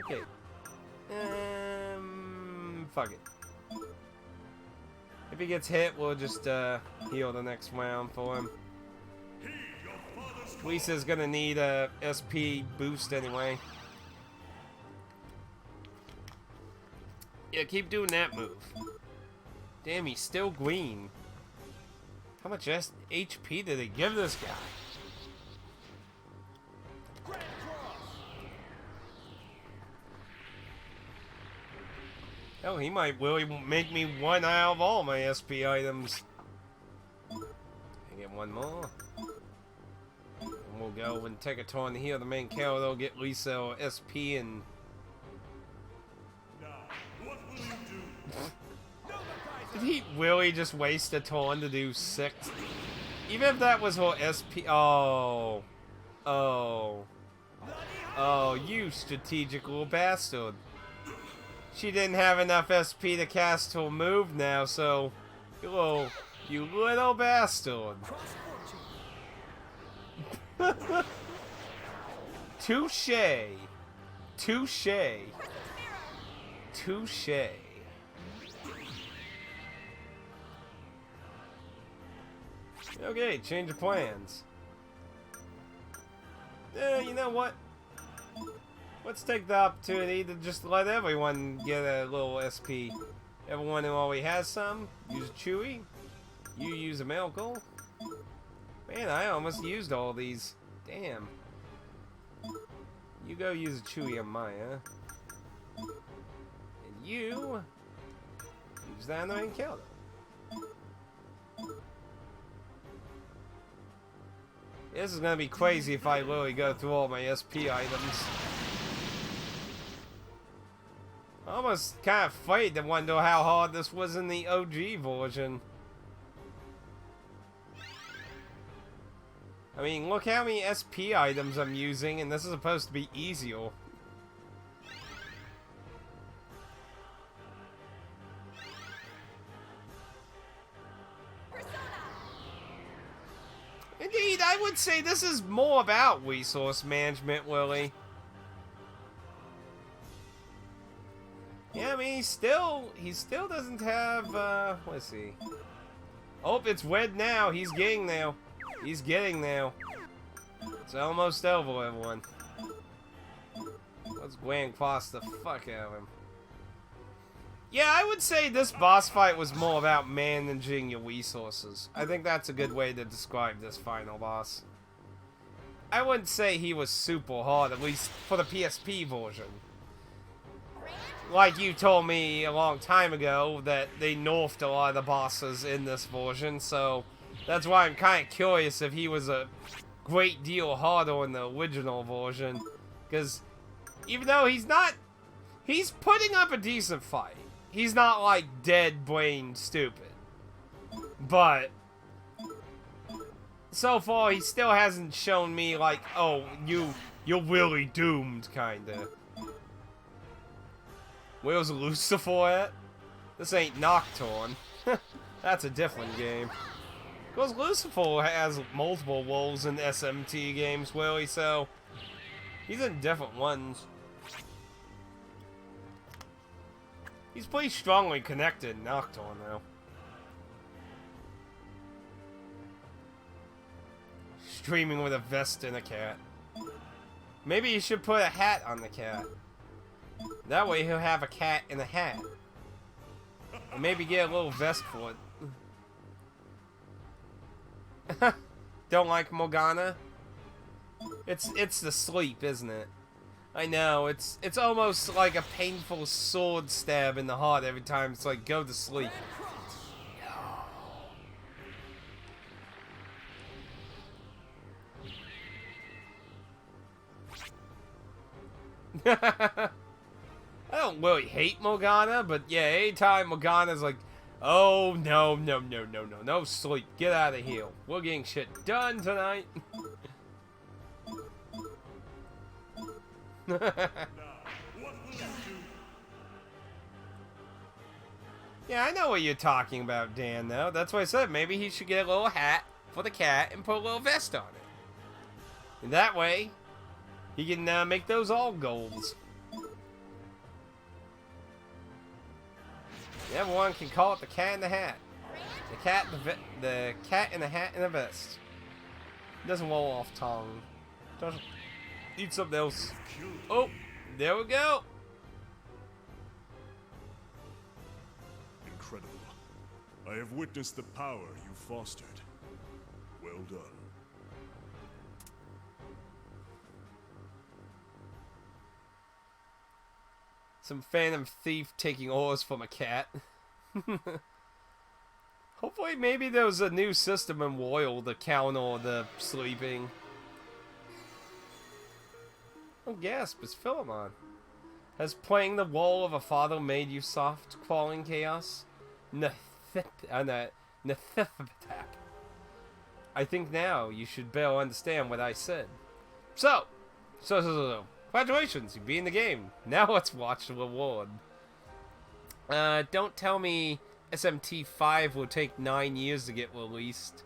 Okay. Fuck it. If he gets hit, we'll just heal the next round for him. Lisa's gonna need a SP boost anyway. Yeah, keep doing that move. Damn, he's still green. How much HP did they give this guy? Oh, he might really make me 1 out of all my SP items. I get 1 more. And we'll go and take a turn to heal the main character. They'll get Lisa or SP and... Now, what will you do? Did he really just waste a turn to do 6? Even if that was her SP... Oh. Oh. Oh, you strategic little bastard. She didn't have enough SP to cast her move now, so... You little bastard. Touche. Touche. Touche. Okay, change of plans. You know what? Let's take the opportunity to just let everyone get a little SP. Everyone who already has some, use a Chewy. You use a Miracle. Man, I almost used all these. Damn. You go use a Chewy on Maya. And you use that on the main counter. This is gonna be crazy if I literally go through all my SP items. I almost kind of afraid to wonder how hard this was in the OG version. I mean, look how many SP items I'm using, and this is supposed to be easier. Indeed, I would say this is more about resource management, Willie. Yeah, I mean, he still doesn't have, let's see. Oh, it's red now. He's getting now. He's getting now. It's almost over, everyone. Let's Grand Cross the fuck out of him. Yeah, I would say this boss fight was more about managing your resources. I think that's a good way to describe this final boss. I wouldn't say he was super hard, at least for the PSP version. Like you told me a long time ago that they nerfed a lot of the bosses in this version, so that's why I'm kind of curious if he was a great deal harder in the original version. Because Even though he's putting up a decent fight. He's not like dead brain stupid. But so far he still hasn't shown me like, oh, you're really doomed kinda. Where's Lucifer at? This ain't Nocturne. That's a different game. Because Lucifer has multiple roles in SMT games, really, so he's in different ones. He's pretty strongly connected in Nocturne, though. Streaming with a vest and a cat. Maybe you should put a hat on the cat. That way he'll have a cat in a hat. And maybe get a little vest for it. Don't like Morgana? It's the sleep, isn't it? I know, it's almost like a painful sword stab in the heart every time it's like, go to sleep. I don't really hate Morgana, but yeah, anytime Morgana's like, oh, no sleep, get out of here. We're getting shit done tonight. Yeah, I know what you're talking about, Dan, though. That's why I said maybe he should get a little hat for the cat and put a little vest on it. And that way, he can make those all golds. Everyone can call it the cat in the hat. The cat in the hat and the vest. It doesn't roll off tongue. Doesn't eat something else. Oh, there we go. Incredible. I have witnessed the power you fostered. Well done. Some phantom thief taking orders from a cat. Hopefully maybe there's a new system in Royal to counter the sleeping. Oh, gasp, it's Philemon. Has playing the role of a father made you soft, crawling chaos? I think now you should better understand what I said. So. Congratulations, you beat in the game. Now let's watch the reward. Don't tell me SMT 5 will take 9 years to get released.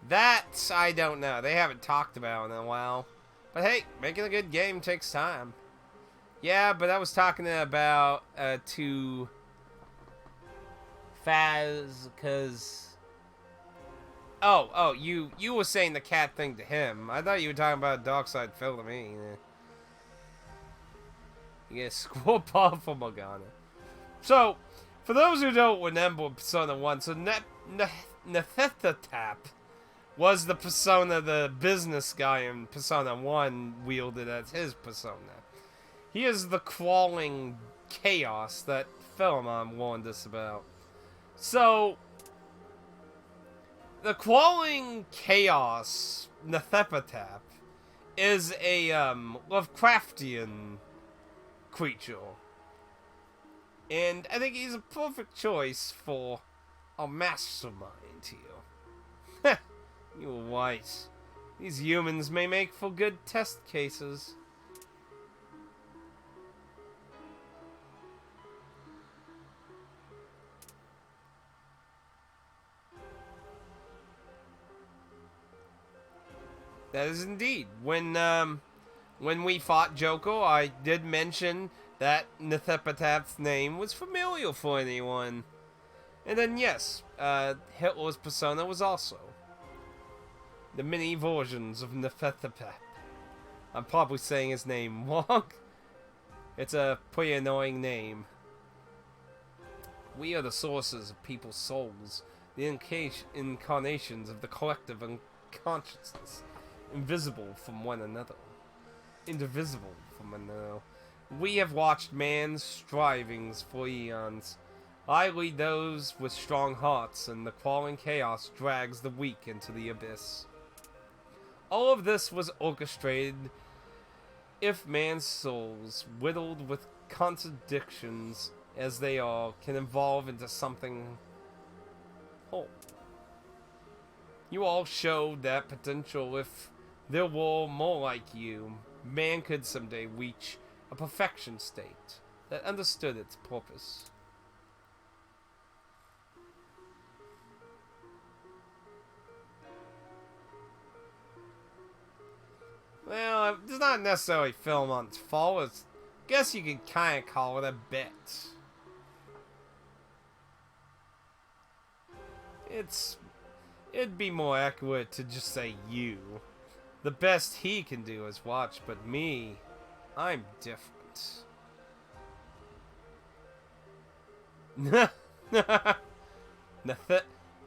That, I don't know. They haven't talked about it in a while. But hey, making a good game takes time. Yeah, but I was talking about to Faz, because... Oh, you were saying the cat thing to him. I thought you were talking about Darkside Phil to me. You get a squirrel paw for Morgana. So, for those who don't remember Persona 1, so Nethethatap was the persona the business guy in Persona 1 wielded as his persona. He is the crawling chaos that Philemon warned us about. So, the crawling chaos, Nethethatap, is a Lovecraftian creature. And I think he's a perfect choice for a mastermind here. You're right. These humans may make for good test cases. That is indeed. When we fought Joker, I did mention that Nethethatap's name was familiar for anyone. And then yes, Hitler's persona was also. The many versions of Nethethatap. I'm probably saying his name wrong. It's a pretty annoying name. We are the sources of people's souls, the incarnations of the collective unconsciousness, invisible from one another, indivisible from one another. We have watched man's strivings for eons. I lead those with strong hearts, and the crawling chaos drags the weak into the abyss. All of this was orchestrated if man's souls, whittled with contradictions as they are, can evolve into something whole. You all showed that potential. If there were more like you, man could someday reach a perfection state that understood its purpose. Well, it's not necessarily Philemon's fault. I guess you could kind of call it a bit. It'd be more accurate to just say you. The best he can do is watch, but me, I'm different.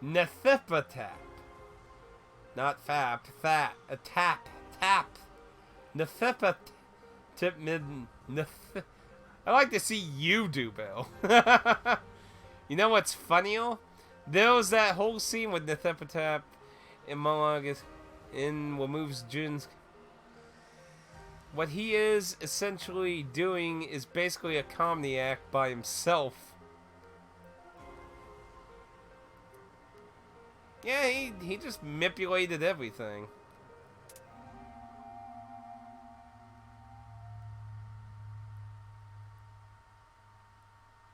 Nethipatap. Not fap, that. A tap. Nethipatap. I like to see you do, Bill. You know what's funnier? There was that whole scene with Nethipatap in monologue in removes Jun's. What he is essentially doing is basically a comedy act by himself. Yeah, he just manipulated everything.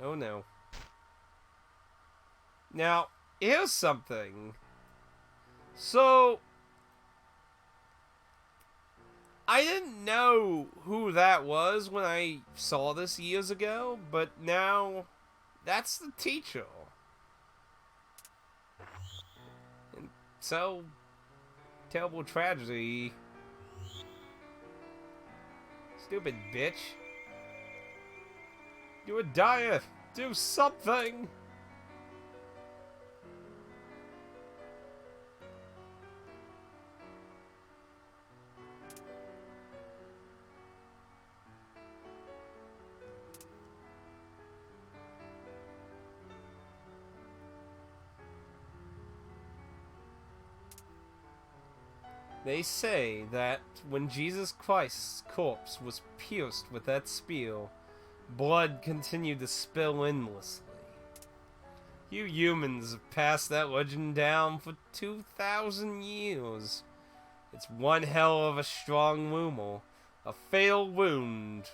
Oh no. Now, here's something. So, I didn't know who that was when I saw this years ago, but now that's the teacher. And so, terrible tragedy. Stupid bitch. You would die. Do something. They say that when Jesus Christ's corpse was pierced with that spear, blood continued to spill endlessly. You humans have passed that legend down for 2,000 years. It's one hell of a strong rumor. A fatal wound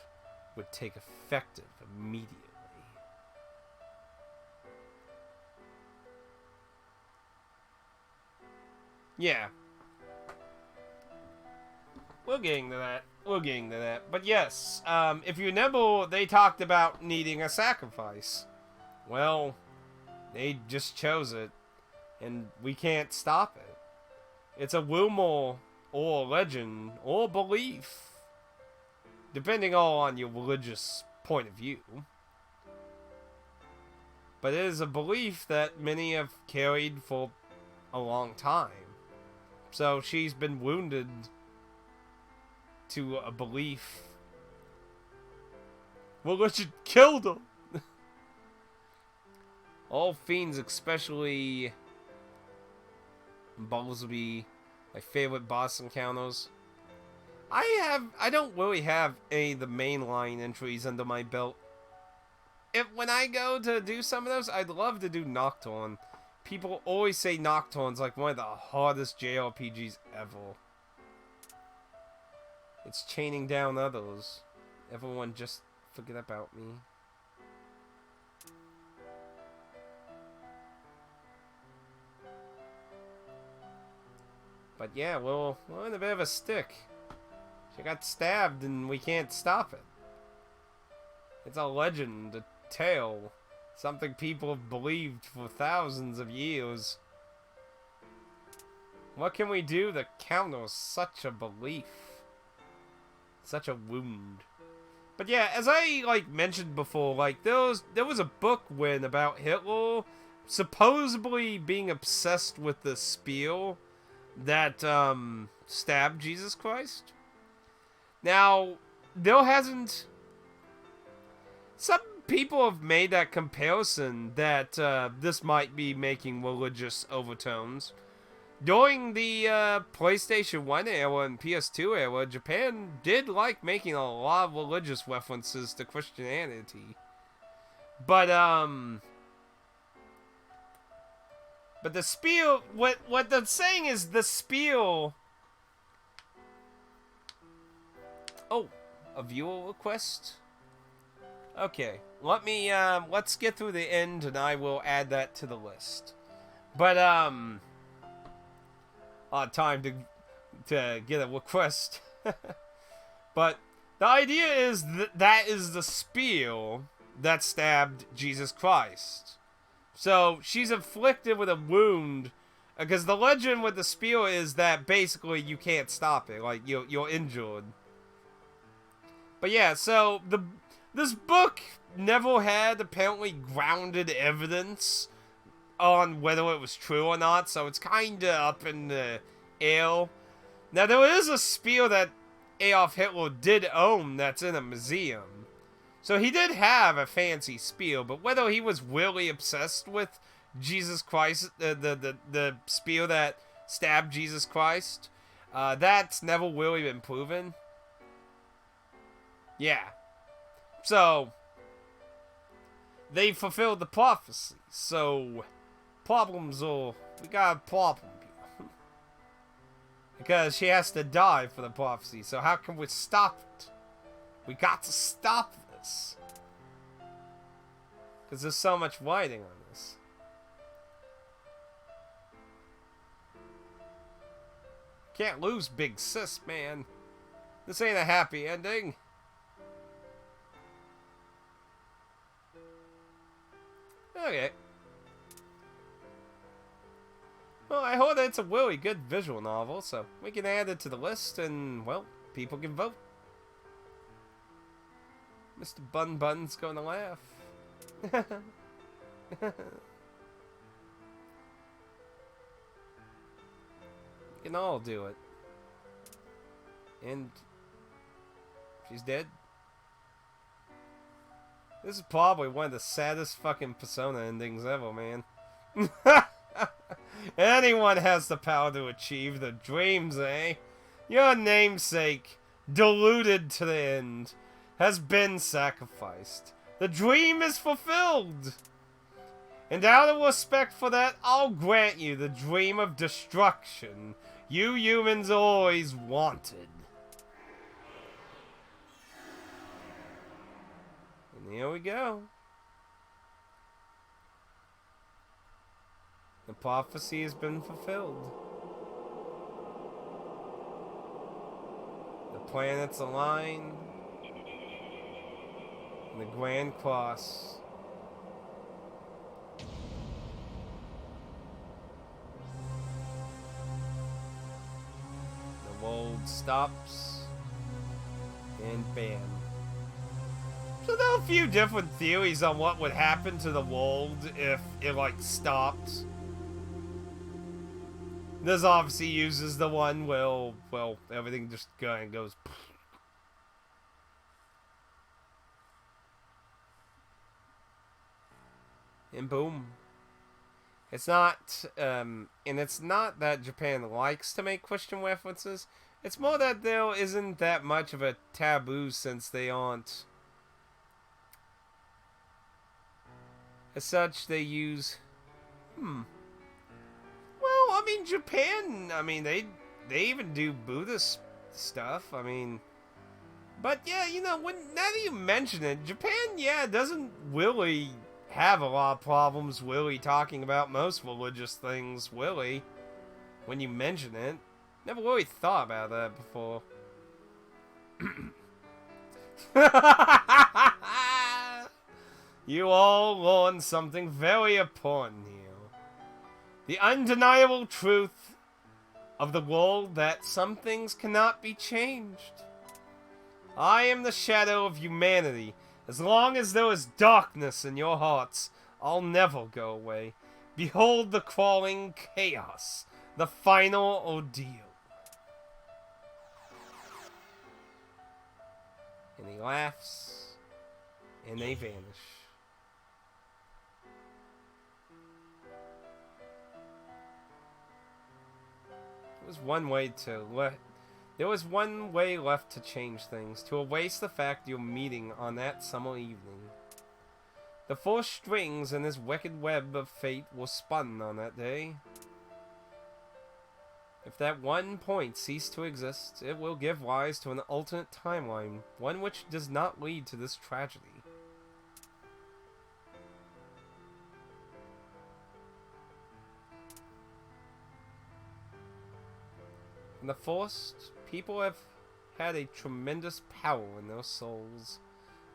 would take effective immediately. Yeah. We're getting to that. But yes, if you remember, they talked about needing a sacrifice. Well, they just chose it, and we can't stop it. It's a rumor, or a legend, or belief, depending all on your religious point of view. But it is a belief that many have carried for a long time. So she's been wounded to a belief. Religion killed her. All fiends, especially Bumblebee, my favorite boss encounters. I don't really have any of the mainline entries under my belt. When I go to do some of those, I'd love to do Nocturne. People always say Nocturne's like one of the hardest JRPGs ever. It's chaining down others. Everyone just forget about me. But yeah, we're in a bit of a stick. She got stabbed and we can't stop it. It's a legend, a tale. Something people have believed for thousands of years. What can we do to counter such a belief? Such a wound. But yeah, as I mentioned before, there was a book win about Hitler supposedly being obsessed with the spear that stabbed Jesus Christ. Now, there hasn't. Some people have made that comparison that this might be making religious overtones. during the PlayStation 1 era and PS2 era, Japan did like making a lot of religious references to Christianity. But the spiel, what the saying is, the spiel. Oh, a viewer request? Okay, let's get through the end and I will add that to the list. But, time to get a request. But the idea is that is the spiel that stabbed Jesus Christ. So she's afflicted with a wound, because the legend with the spear is that basically you can't stop it, like you're injured. But yeah, so this book never had apparently grounded evidence on whether it was true or not, so it's kinda up in the air. Now there is a spear that Adolf Hitler did own that's in a museum. So he did have a fancy spear, but whether he was really obsessed with Jesus Christ, the spear that stabbed Jesus Christ, that's never really been proven. Yeah. So, they fulfilled the prophecy. So, we got a problem here. Because she has to die for the prophecy, so how can we stop it? We got to stop this. Because there's so much writing on this. Can't lose Big Sis, man. This ain't a happy ending. Okay. Well, I heard it's a really good visual novel, so we can add it to the list and, well, people can vote. Mr. Bun Bun's gonna laugh. You can all do it. And she's dead. This is probably one of the saddest fucking Persona endings ever, man. Anyone has the power to achieve their dreams, eh? Your namesake, deluded to the end, has been sacrificed. The dream is fulfilled! And out of respect for that, I'll grant you the dream of destruction you humans always wanted. And here we go. The prophecy has been fulfilled. The planets align. And the Grand Cross. The world stops. And bam. So there are a few different theories on what would happen to the world if it, like, stopped. This obviously uses the one where, well, everything just kind of goes... And boom. It's not, and it's not that Japan likes to make Christian references. It's more that there isn't that much of a taboo since they aren't... As such, they use... Well, I mean, Japan, I mean, they even do Buddhist stuff, I mean... But, yeah, you know, now that you mention it, Japan, yeah, doesn't really have a lot of problems really talking about most religious things, really, when you mention it. Never really thought about that before. You all learned something very important here. The undeniable truth of the world that some things cannot be changed. I am the shadow of humanity. As long as there is darkness in your hearts, I'll never go away. Behold the crawling chaos, the final ordeal. And he laughs, and they vanish. was one way to There was one way left to change things, to erase the fact you're meeting on that summer evening. The four strings in this wicked web of fate were spun on that day. If that one point ceased to exist, it will give rise to an alternate timeline, one which does not lead to this tragedy. In the Forest, people have had a tremendous power in their souls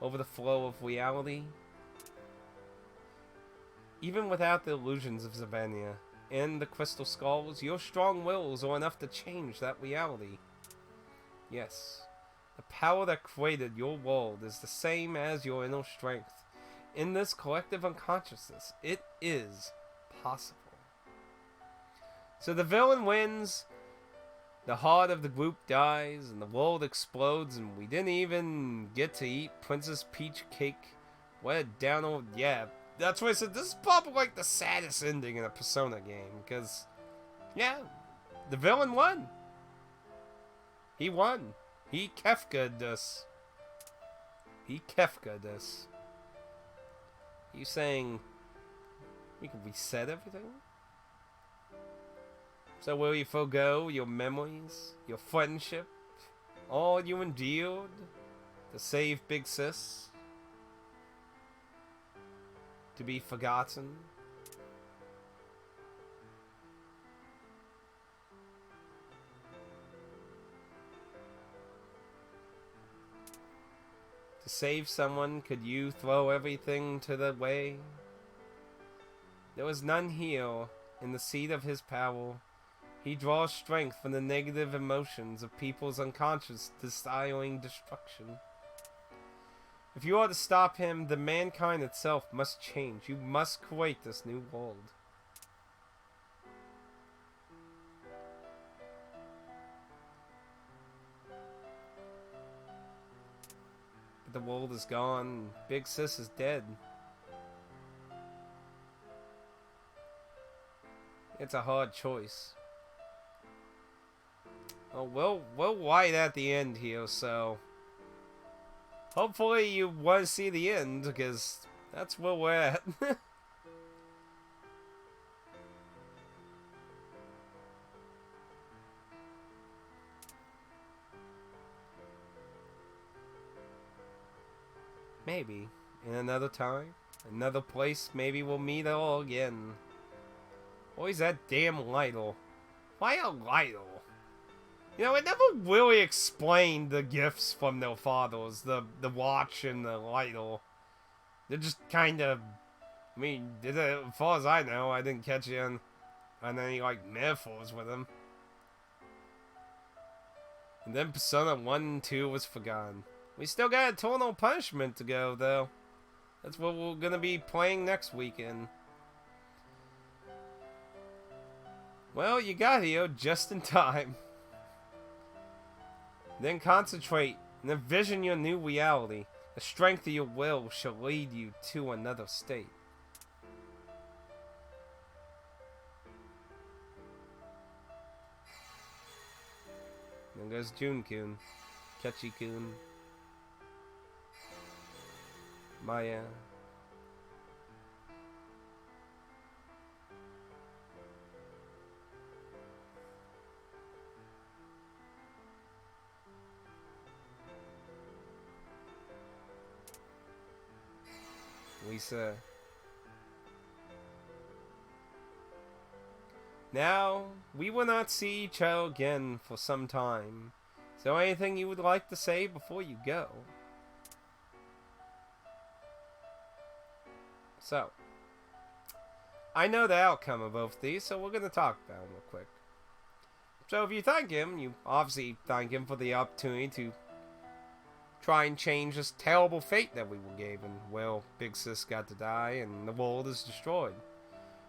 over the flow of reality. Even without the illusions of Zavania and the Crystal Skulls, your strong wills are enough to change that reality. Yes, the power that created your world is the same as your inner strength. In this collective unconsciousness, it is possible. So the villain wins, the heart of the group dies, and the world explodes, and we didn't even get to eat Princess Peach cake. What a downer. Yeah, that's why I said this is probably like the saddest ending in a Persona game, because, yeah, the villain won. He won. He Kefka'd us. He Kefka'd us. You saying we can reset everything? So will you forgo your memories, your friendship, all you endured to save Big Sis? To be forgotten? To save someone, could you throw everything to the way? There was none here in the seat of his power. He draws strength from the negative emotions of people's unconscious, desiring destruction. If you are to stop him, then mankind itself must change. You must create this new world. But the world is gone. Big Sis is dead. It's a hard choice. Oh, we'll light at the end here, so hopefully you want to see the end, because that's where we're at. Maybe in another time, another place, maybe we'll meet all again. Always that damn Lytle. Why a Lytle? You know, it never really explained the gifts from their fathers, the watch and the Lytle. They're just kind of, I mean, as far as I know, I didn't catch on any, like, metaphors with them. And then Persona 1 and 2 was forgotten. We still got Eternal Punishment to go, though. That's what we're gonna be playing next weekend. Well, you got here just in time. Then concentrate and envision your new reality. The strength of your will shall lead you to another state. Then goes Jun-kun, Kechi-kun, Maya. Lisa. Now, we will not see each other again for some time. Is there anything you would like to say before you go? So, I know the outcome of both these, so we're going to talk about them real quick. So if you thank him, you obviously thank him for the opportunity to try and change this terrible fate that we were given. Well, Big Sis got to die and the world is destroyed.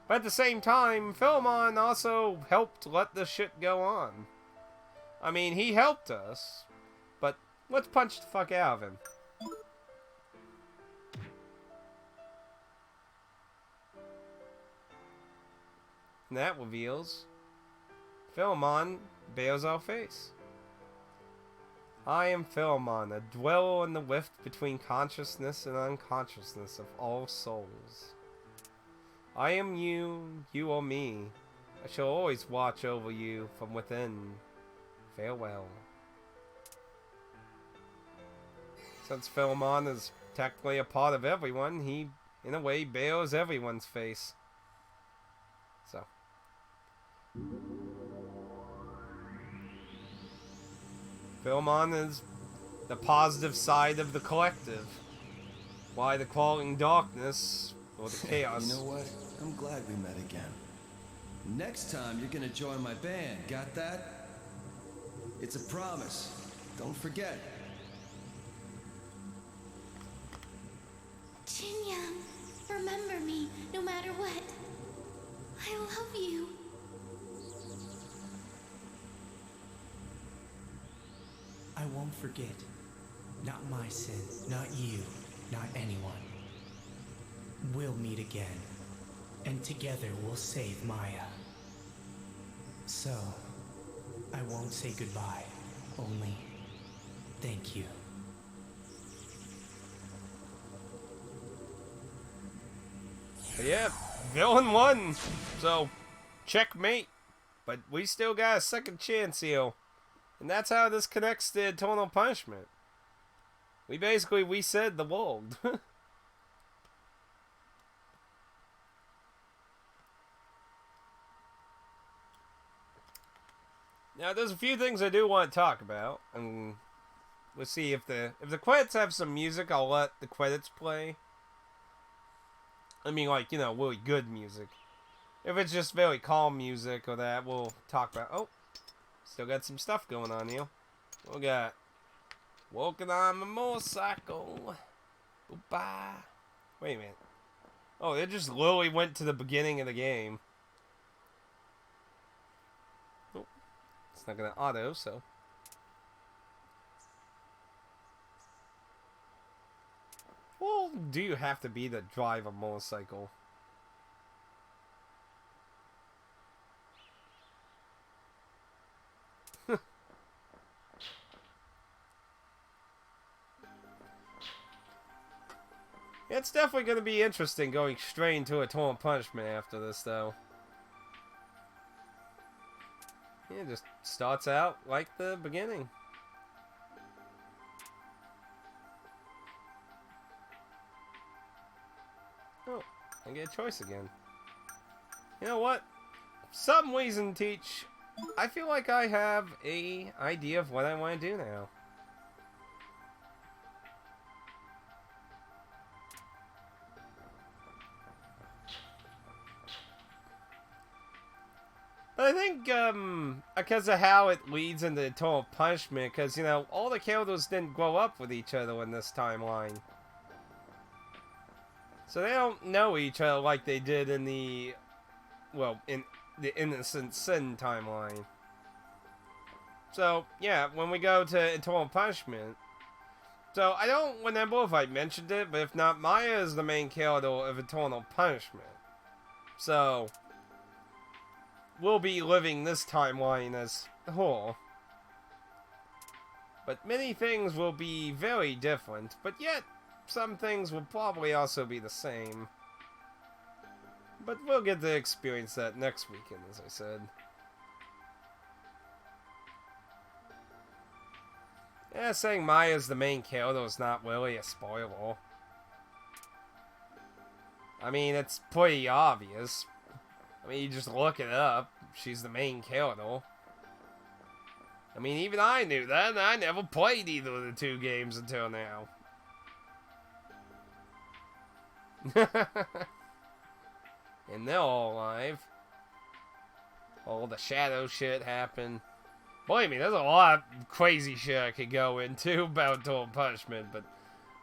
But at the same time, Philemon also helped let this shit go on. I mean, he helped us, but let's punch the fuck out of him. And that reveals Philemon bears our face. I am Philemon, a dweller in the rift between consciousness and unconsciousness of all souls. I am you, you are me. I shall always watch over you from within. Farewell. Since Philemon is technically a part of everyone, he, in a way, bears everyone's face. So. Philemon is the positive side of the collective. Why the crawling darkness or the chaos? You know what? I'm glad we met again. Next time you're gonna join my band, got that? It's a promise. Don't forget. Jinyoung, remember me no matter what. I love you. I won't forget. Not my sin, not you, not anyone. We'll meet again, and together we'll save Maya. So, I won't say goodbye, only thank you. Yeah, villain won. So, checkmate. But we still got a second chance here. And that's how this connects to Eternal Punishment. We basically reset the world. Now, there's a few things I do want to talk about, and we'll see if the credits have some music. I'll let the credits play. I mean, like, you know, really good music. If it's just very calm music or that, we'll talk about. Oh, still got some stuff going on here. We got walking on my motorcycle. Goodbye. Wait a minute. Oh, they just literally went to the beginning of the game. Oh, it's not gonna auto, so. Well, do you have to be to drive a motorcycle? It's definitely going to be interesting going straight into Eternal Punishment after this, though. Yeah, it just starts out like the beginning. Oh, I get a choice again. You know what? For some reason, Teach, I feel like I have an idea of what I want to do now. But I think, because of how it leads into Eternal Punishment, because, you know, all the characters didn't grow up with each other in this timeline. So they don't know each other like they did in the, well, in the Innocent Sin timeline. So, yeah, when we go to Eternal Punishment, so I don't remember if I mentioned it, but if not, Maya is the main character of Eternal Punishment. So we'll be living this timeline as her. But many things will be very different, but yet some things will probably also be the same. But we'll get to experience that next weekend, as I said. Yeah, saying Maya's the main character is not really a spoiler. I mean, it's pretty obvious. I mean, you just look it up. She's the main character. I mean, even I knew that, and I never played either of the two games until now. And they're all alive. All the shadow shit happened. Believe me, there's a lot of crazy shit I could go into about Eternal Punishment, but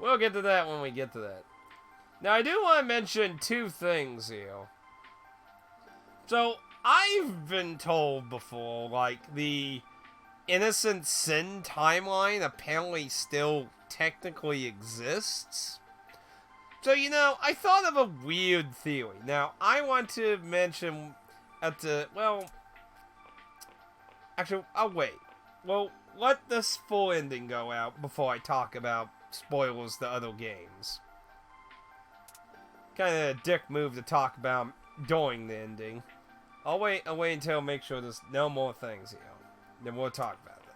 we'll get to that when we get to that. Now, I do want to mention two things here. So, I've been told before, like, the Innocent Sin timeline apparently still technically exists. So, you know, I thought of a weird theory. Now, I want to mention at the, well, Actually, I'll wait. Well, let this full ending go out before I talk about spoilers to other games. Kind of a dick move to talk about during the ending. I'll wait until make sure there's no more things here. Then we'll talk about that.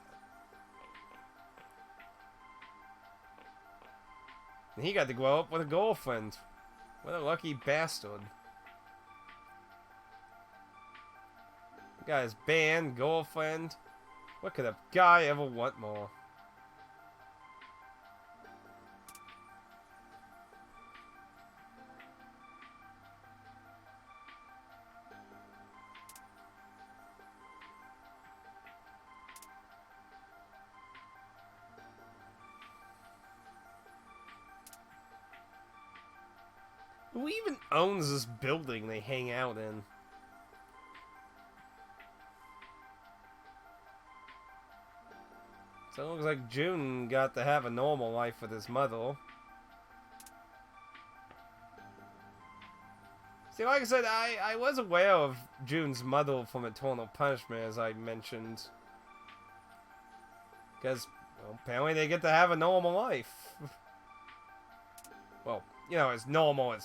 And he got to grow up with a girlfriend. What a lucky bastard. Got his band, girlfriend. What could a guy ever want more? Who even owns this building they hang out in? So it looks like June got to have a normal life with his mother. See, like I said, I was aware of June's mother from Eternal Punishment, as I mentioned. Because, well, apparently they get to have a normal life. Well, you know, as normal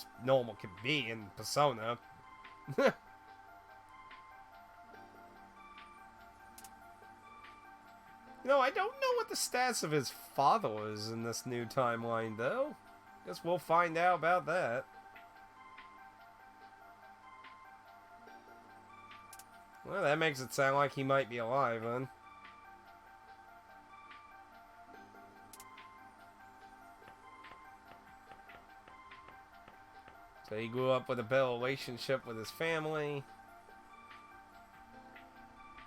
can be in Persona. You know, I don't know what the status of his father is in this new timeline, though. Guess we'll find out about that. Well, that makes it sound like he might be alive, then. So he grew up with a better relationship with his family.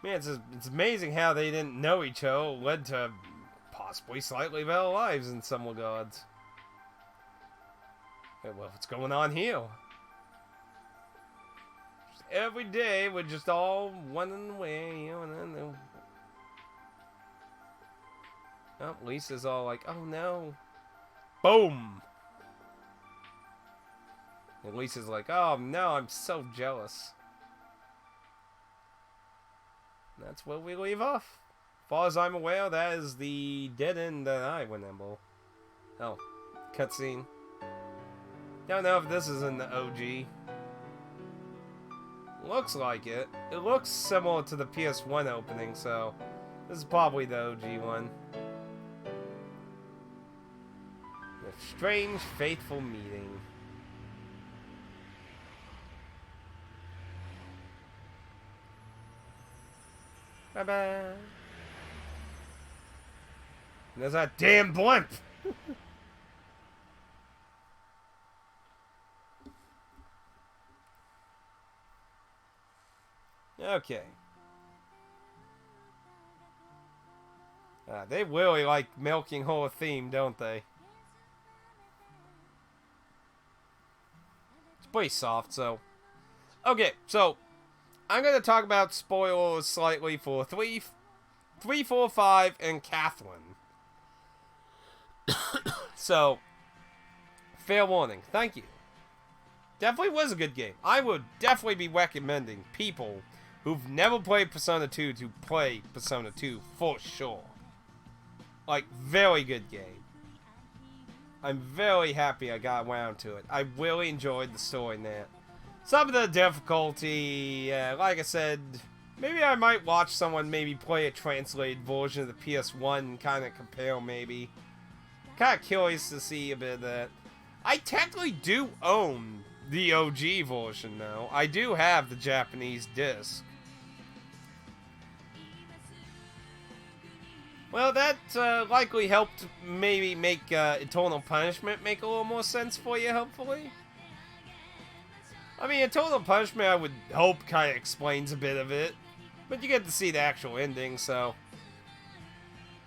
Man, it's amazing how they didn't know each other led to possibly slightly better lives in some regards. Okay, well, what's going on here? Just every day we're just all running away, you know. Oh, Lisa's all like, oh no. Boom! And Lisa's like, oh no, I'm so jealous. That's where we leave off. As far as I'm aware, that is the dead end that I remember. Oh, cutscene. Don't know if this is in the OG. Looks like it. It looks similar to the PS1 opening, so this is probably the OG one. A strange, fateful meeting. Bye-bye. There's that damn blimp! Okay. They really like milking her theme, don't they? It's pretty soft, so... Okay, so... I'm going to talk about spoilers slightly for 3, 4, 5, and Catherine. So, fair warning. Thank you. Definitely was a good game. I would definitely be recommending people who've never played Persona 2 to play Persona 2 for sure. Like, very good game. I'm very happy I got around to it. I really enjoyed the story in that. Some of the difficulty, like I said, maybe I might watch someone maybe play a translated version of the PS1 and kind of compare maybe. Kind of curious to see a bit of that. I technically do own the OG version though. I do have the Japanese disc. Well, that likely helped maybe make Eternal Punishment make a little more sense for you, hopefully. I mean, Eternal Punishment, I would hope, kind of explains a bit of it. But you get to see the actual ending, so...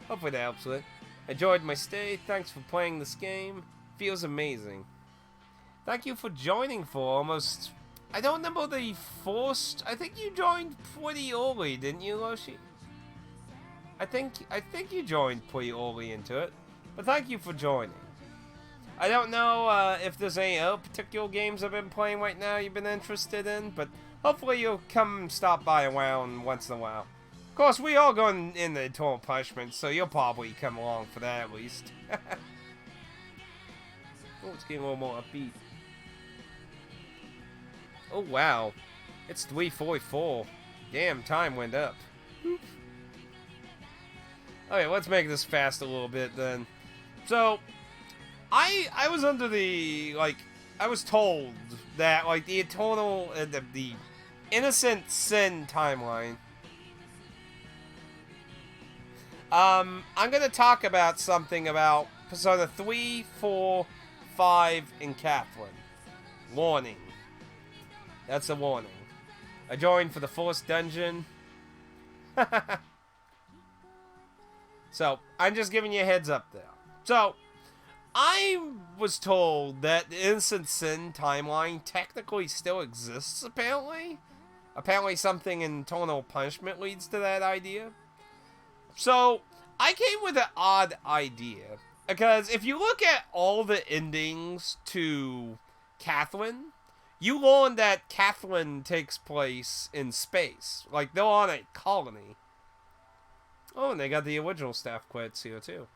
hopefully that helps with it. Enjoyed my stay. Thanks for playing this game. Feels amazing. Thank you for joining for almost... I don't remember the first... I think you joined pretty early, didn't you, Loshi? I think you joined pretty early into it. But thank you for joining. I don't know if there's any other particular games I've been playing right now you've been interested in, but hopefully you'll come stop by around once in a while. Of course, we are going in the Eternal Punishment, so you'll probably come along for that at least. Oh, it's getting a little more upbeat. Oh, wow. It's 3:44. Damn, time went up. Okay, let's make this fast a little bit then. So, I was under the, like, I was told that, like, the Eternal, the Innocent Sin timeline. I'm gonna talk about something about Persona 3, 4, 5, and Catherine. Warning. That's a warning. I joined for the first dungeon. So, I'm just giving you a heads up there. So, I was told that the Innocent Sin timeline technically still exists, apparently. Apparently something in Eternal Punishment leads to that idea. So, I came with an odd idea. Because if you look at all the endings to Catherine, you learn that Catherine takes place in space. Like, they're on a colony. Oh, and they got the original staff quits here, too.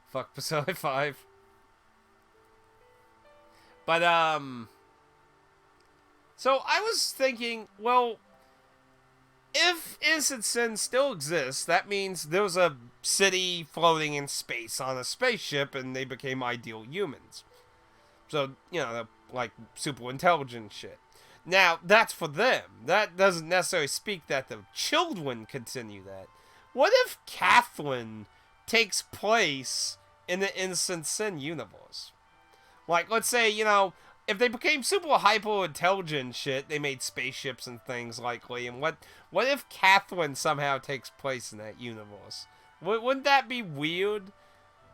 Fuck Persona 5. But, so I was thinking, well, if Innocent Sin still exists, that means there was a city floating in space on a spaceship, and they became ideal humans. So, you know, like, super intelligent shit. Now, that's for them. That doesn't necessarily speak that the children continue that. What if Catherine takes place in the Innocent Sin universe? Like, let's say, you know, if they became super hyper-intelligent shit, they made spaceships and things likely, and what if Catherine somehow takes place in that universe? Wouldn't that be weird?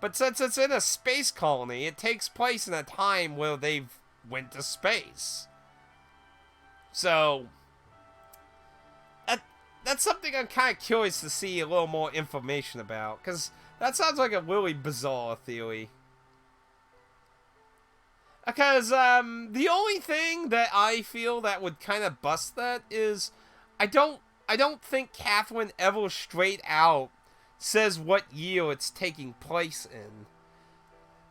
But since it's in a space colony, it takes place in a time where they've went to space. So, that's something I'm kind of curious to see a little more information about, because that sounds like a really bizarre theory. Because, the only thing that I feel that would kind of bust that is, I don't think Catherine ever straight out says what year it's taking place in.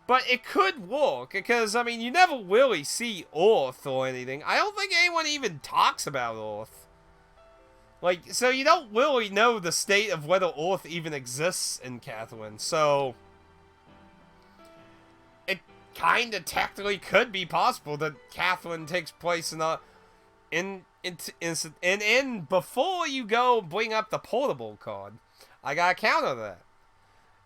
But it could work, because, I mean, you never really see Earth or anything. I don't think anyone even talks about Earth. Like, so you don't really know the state of whether Earth even exists in Catherine, so it kinda technically could be possible that Catherine takes place in before you go bring up the portable card. I gotta counter that.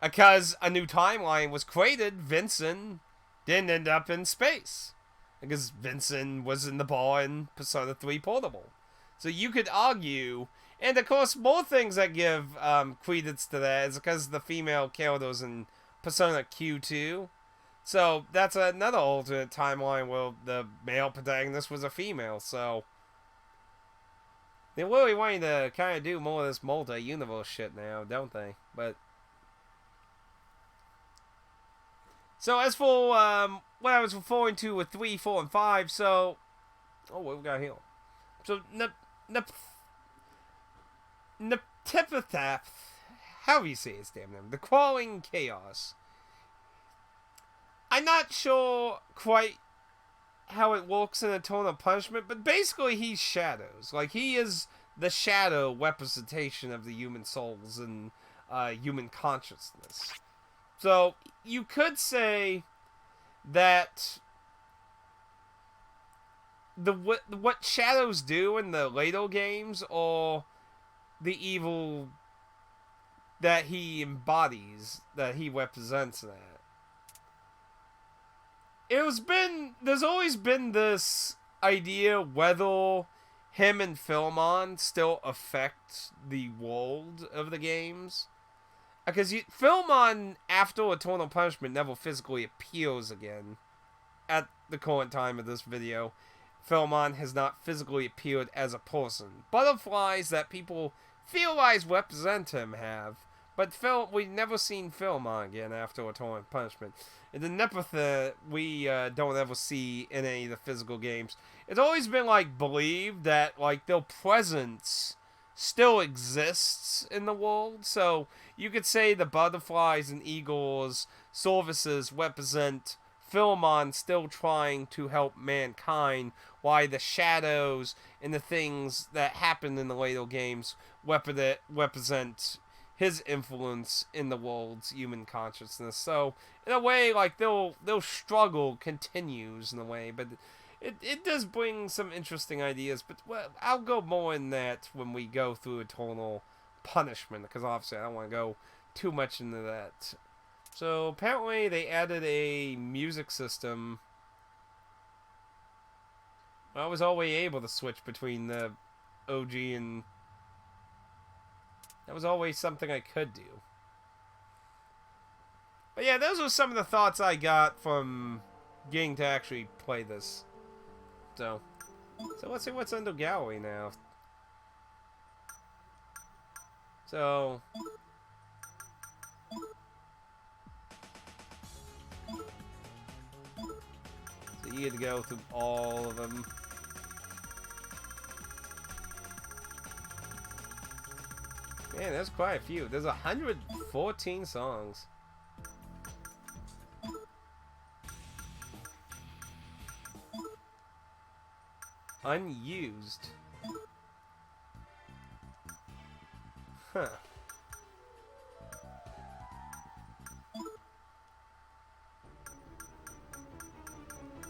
Because a new timeline was created, Vincent didn't end up in space. Because Vincent was in the bar in Persona 3 Portable. So you could argue, and of course more things that give credence to that is because the female characters in Persona Q2. So that's another alternate timeline where the male protagonist was a female, so they're really wanting to kind of do more of this multi-universe shit now, don't they? But so as for what I was referring to with 3, 4, and 5, so oh, what we got here? So Neptipathath, how do you say his damn name? The Crawling Chaos. I'm not sure quite how it works in Eternal Punishment, but basically he's shadows. Like, he is the shadow representation of the human souls and human consciousness. So, you could say that what shadows do in the later games are the evil that he embodies, that he represents in that. There's always been this idea whether him and Philmon still affect the world of the games. Because Philmon, after Eternal Punishment, never physically appears again. At the current time of this video, Philmon has not physically appeared as a person. Butterflies that people theorize represent him have. But we've never seen Philmon again after Eternal Punishment. And the Nepenthe, we don't ever see in any of the physical games. It's always been, like, believed that, like, their presence still exists in the world. So you could say the butterflies and eagles services represent Philemon still trying to help mankind, while the shadows and the things that happen in the later games represent his influence in the world's human consciousness. So in a way, like they'll struggle continues in a way, but it does bring some interesting ideas. But well, I'll go more in that when we go through Eternal Punishment, because obviously I don't want to go too much into that. So apparently they added a music system. I was always able to switch between the OG and that was always something I could do. But yeah, those are some of the thoughts I got from getting to actually play this. So let's see what's under gallery now. So you get to go through all of them. Man, there's quite a few. There's 114 songs. Unused. Huh.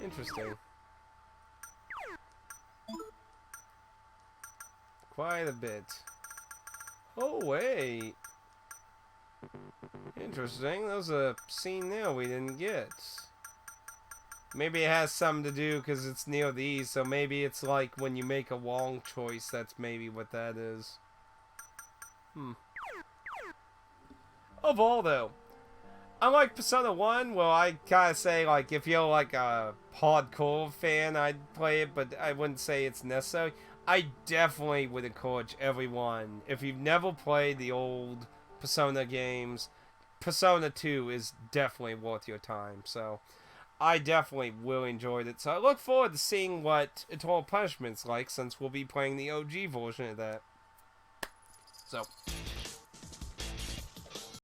Interesting. Quite a bit. Oh, wait. Interesting. There's a scene there we didn't get. Maybe it has something to do because it's near these, so maybe it's like when you make a wrong choice, that's maybe what that is. Overall, though, unlike Persona 1, well, I kind of say, like, if you're, like, a hardcore fan, I'd play it, but I wouldn't say it's necessary. I definitely would encourage everyone, if you've never played the old Persona games, Persona 2 is definitely worth your time, so I definitely really enjoyed it. So I look forward to seeing what Eternal Punishment's like, since we'll be playing the OG version of that. So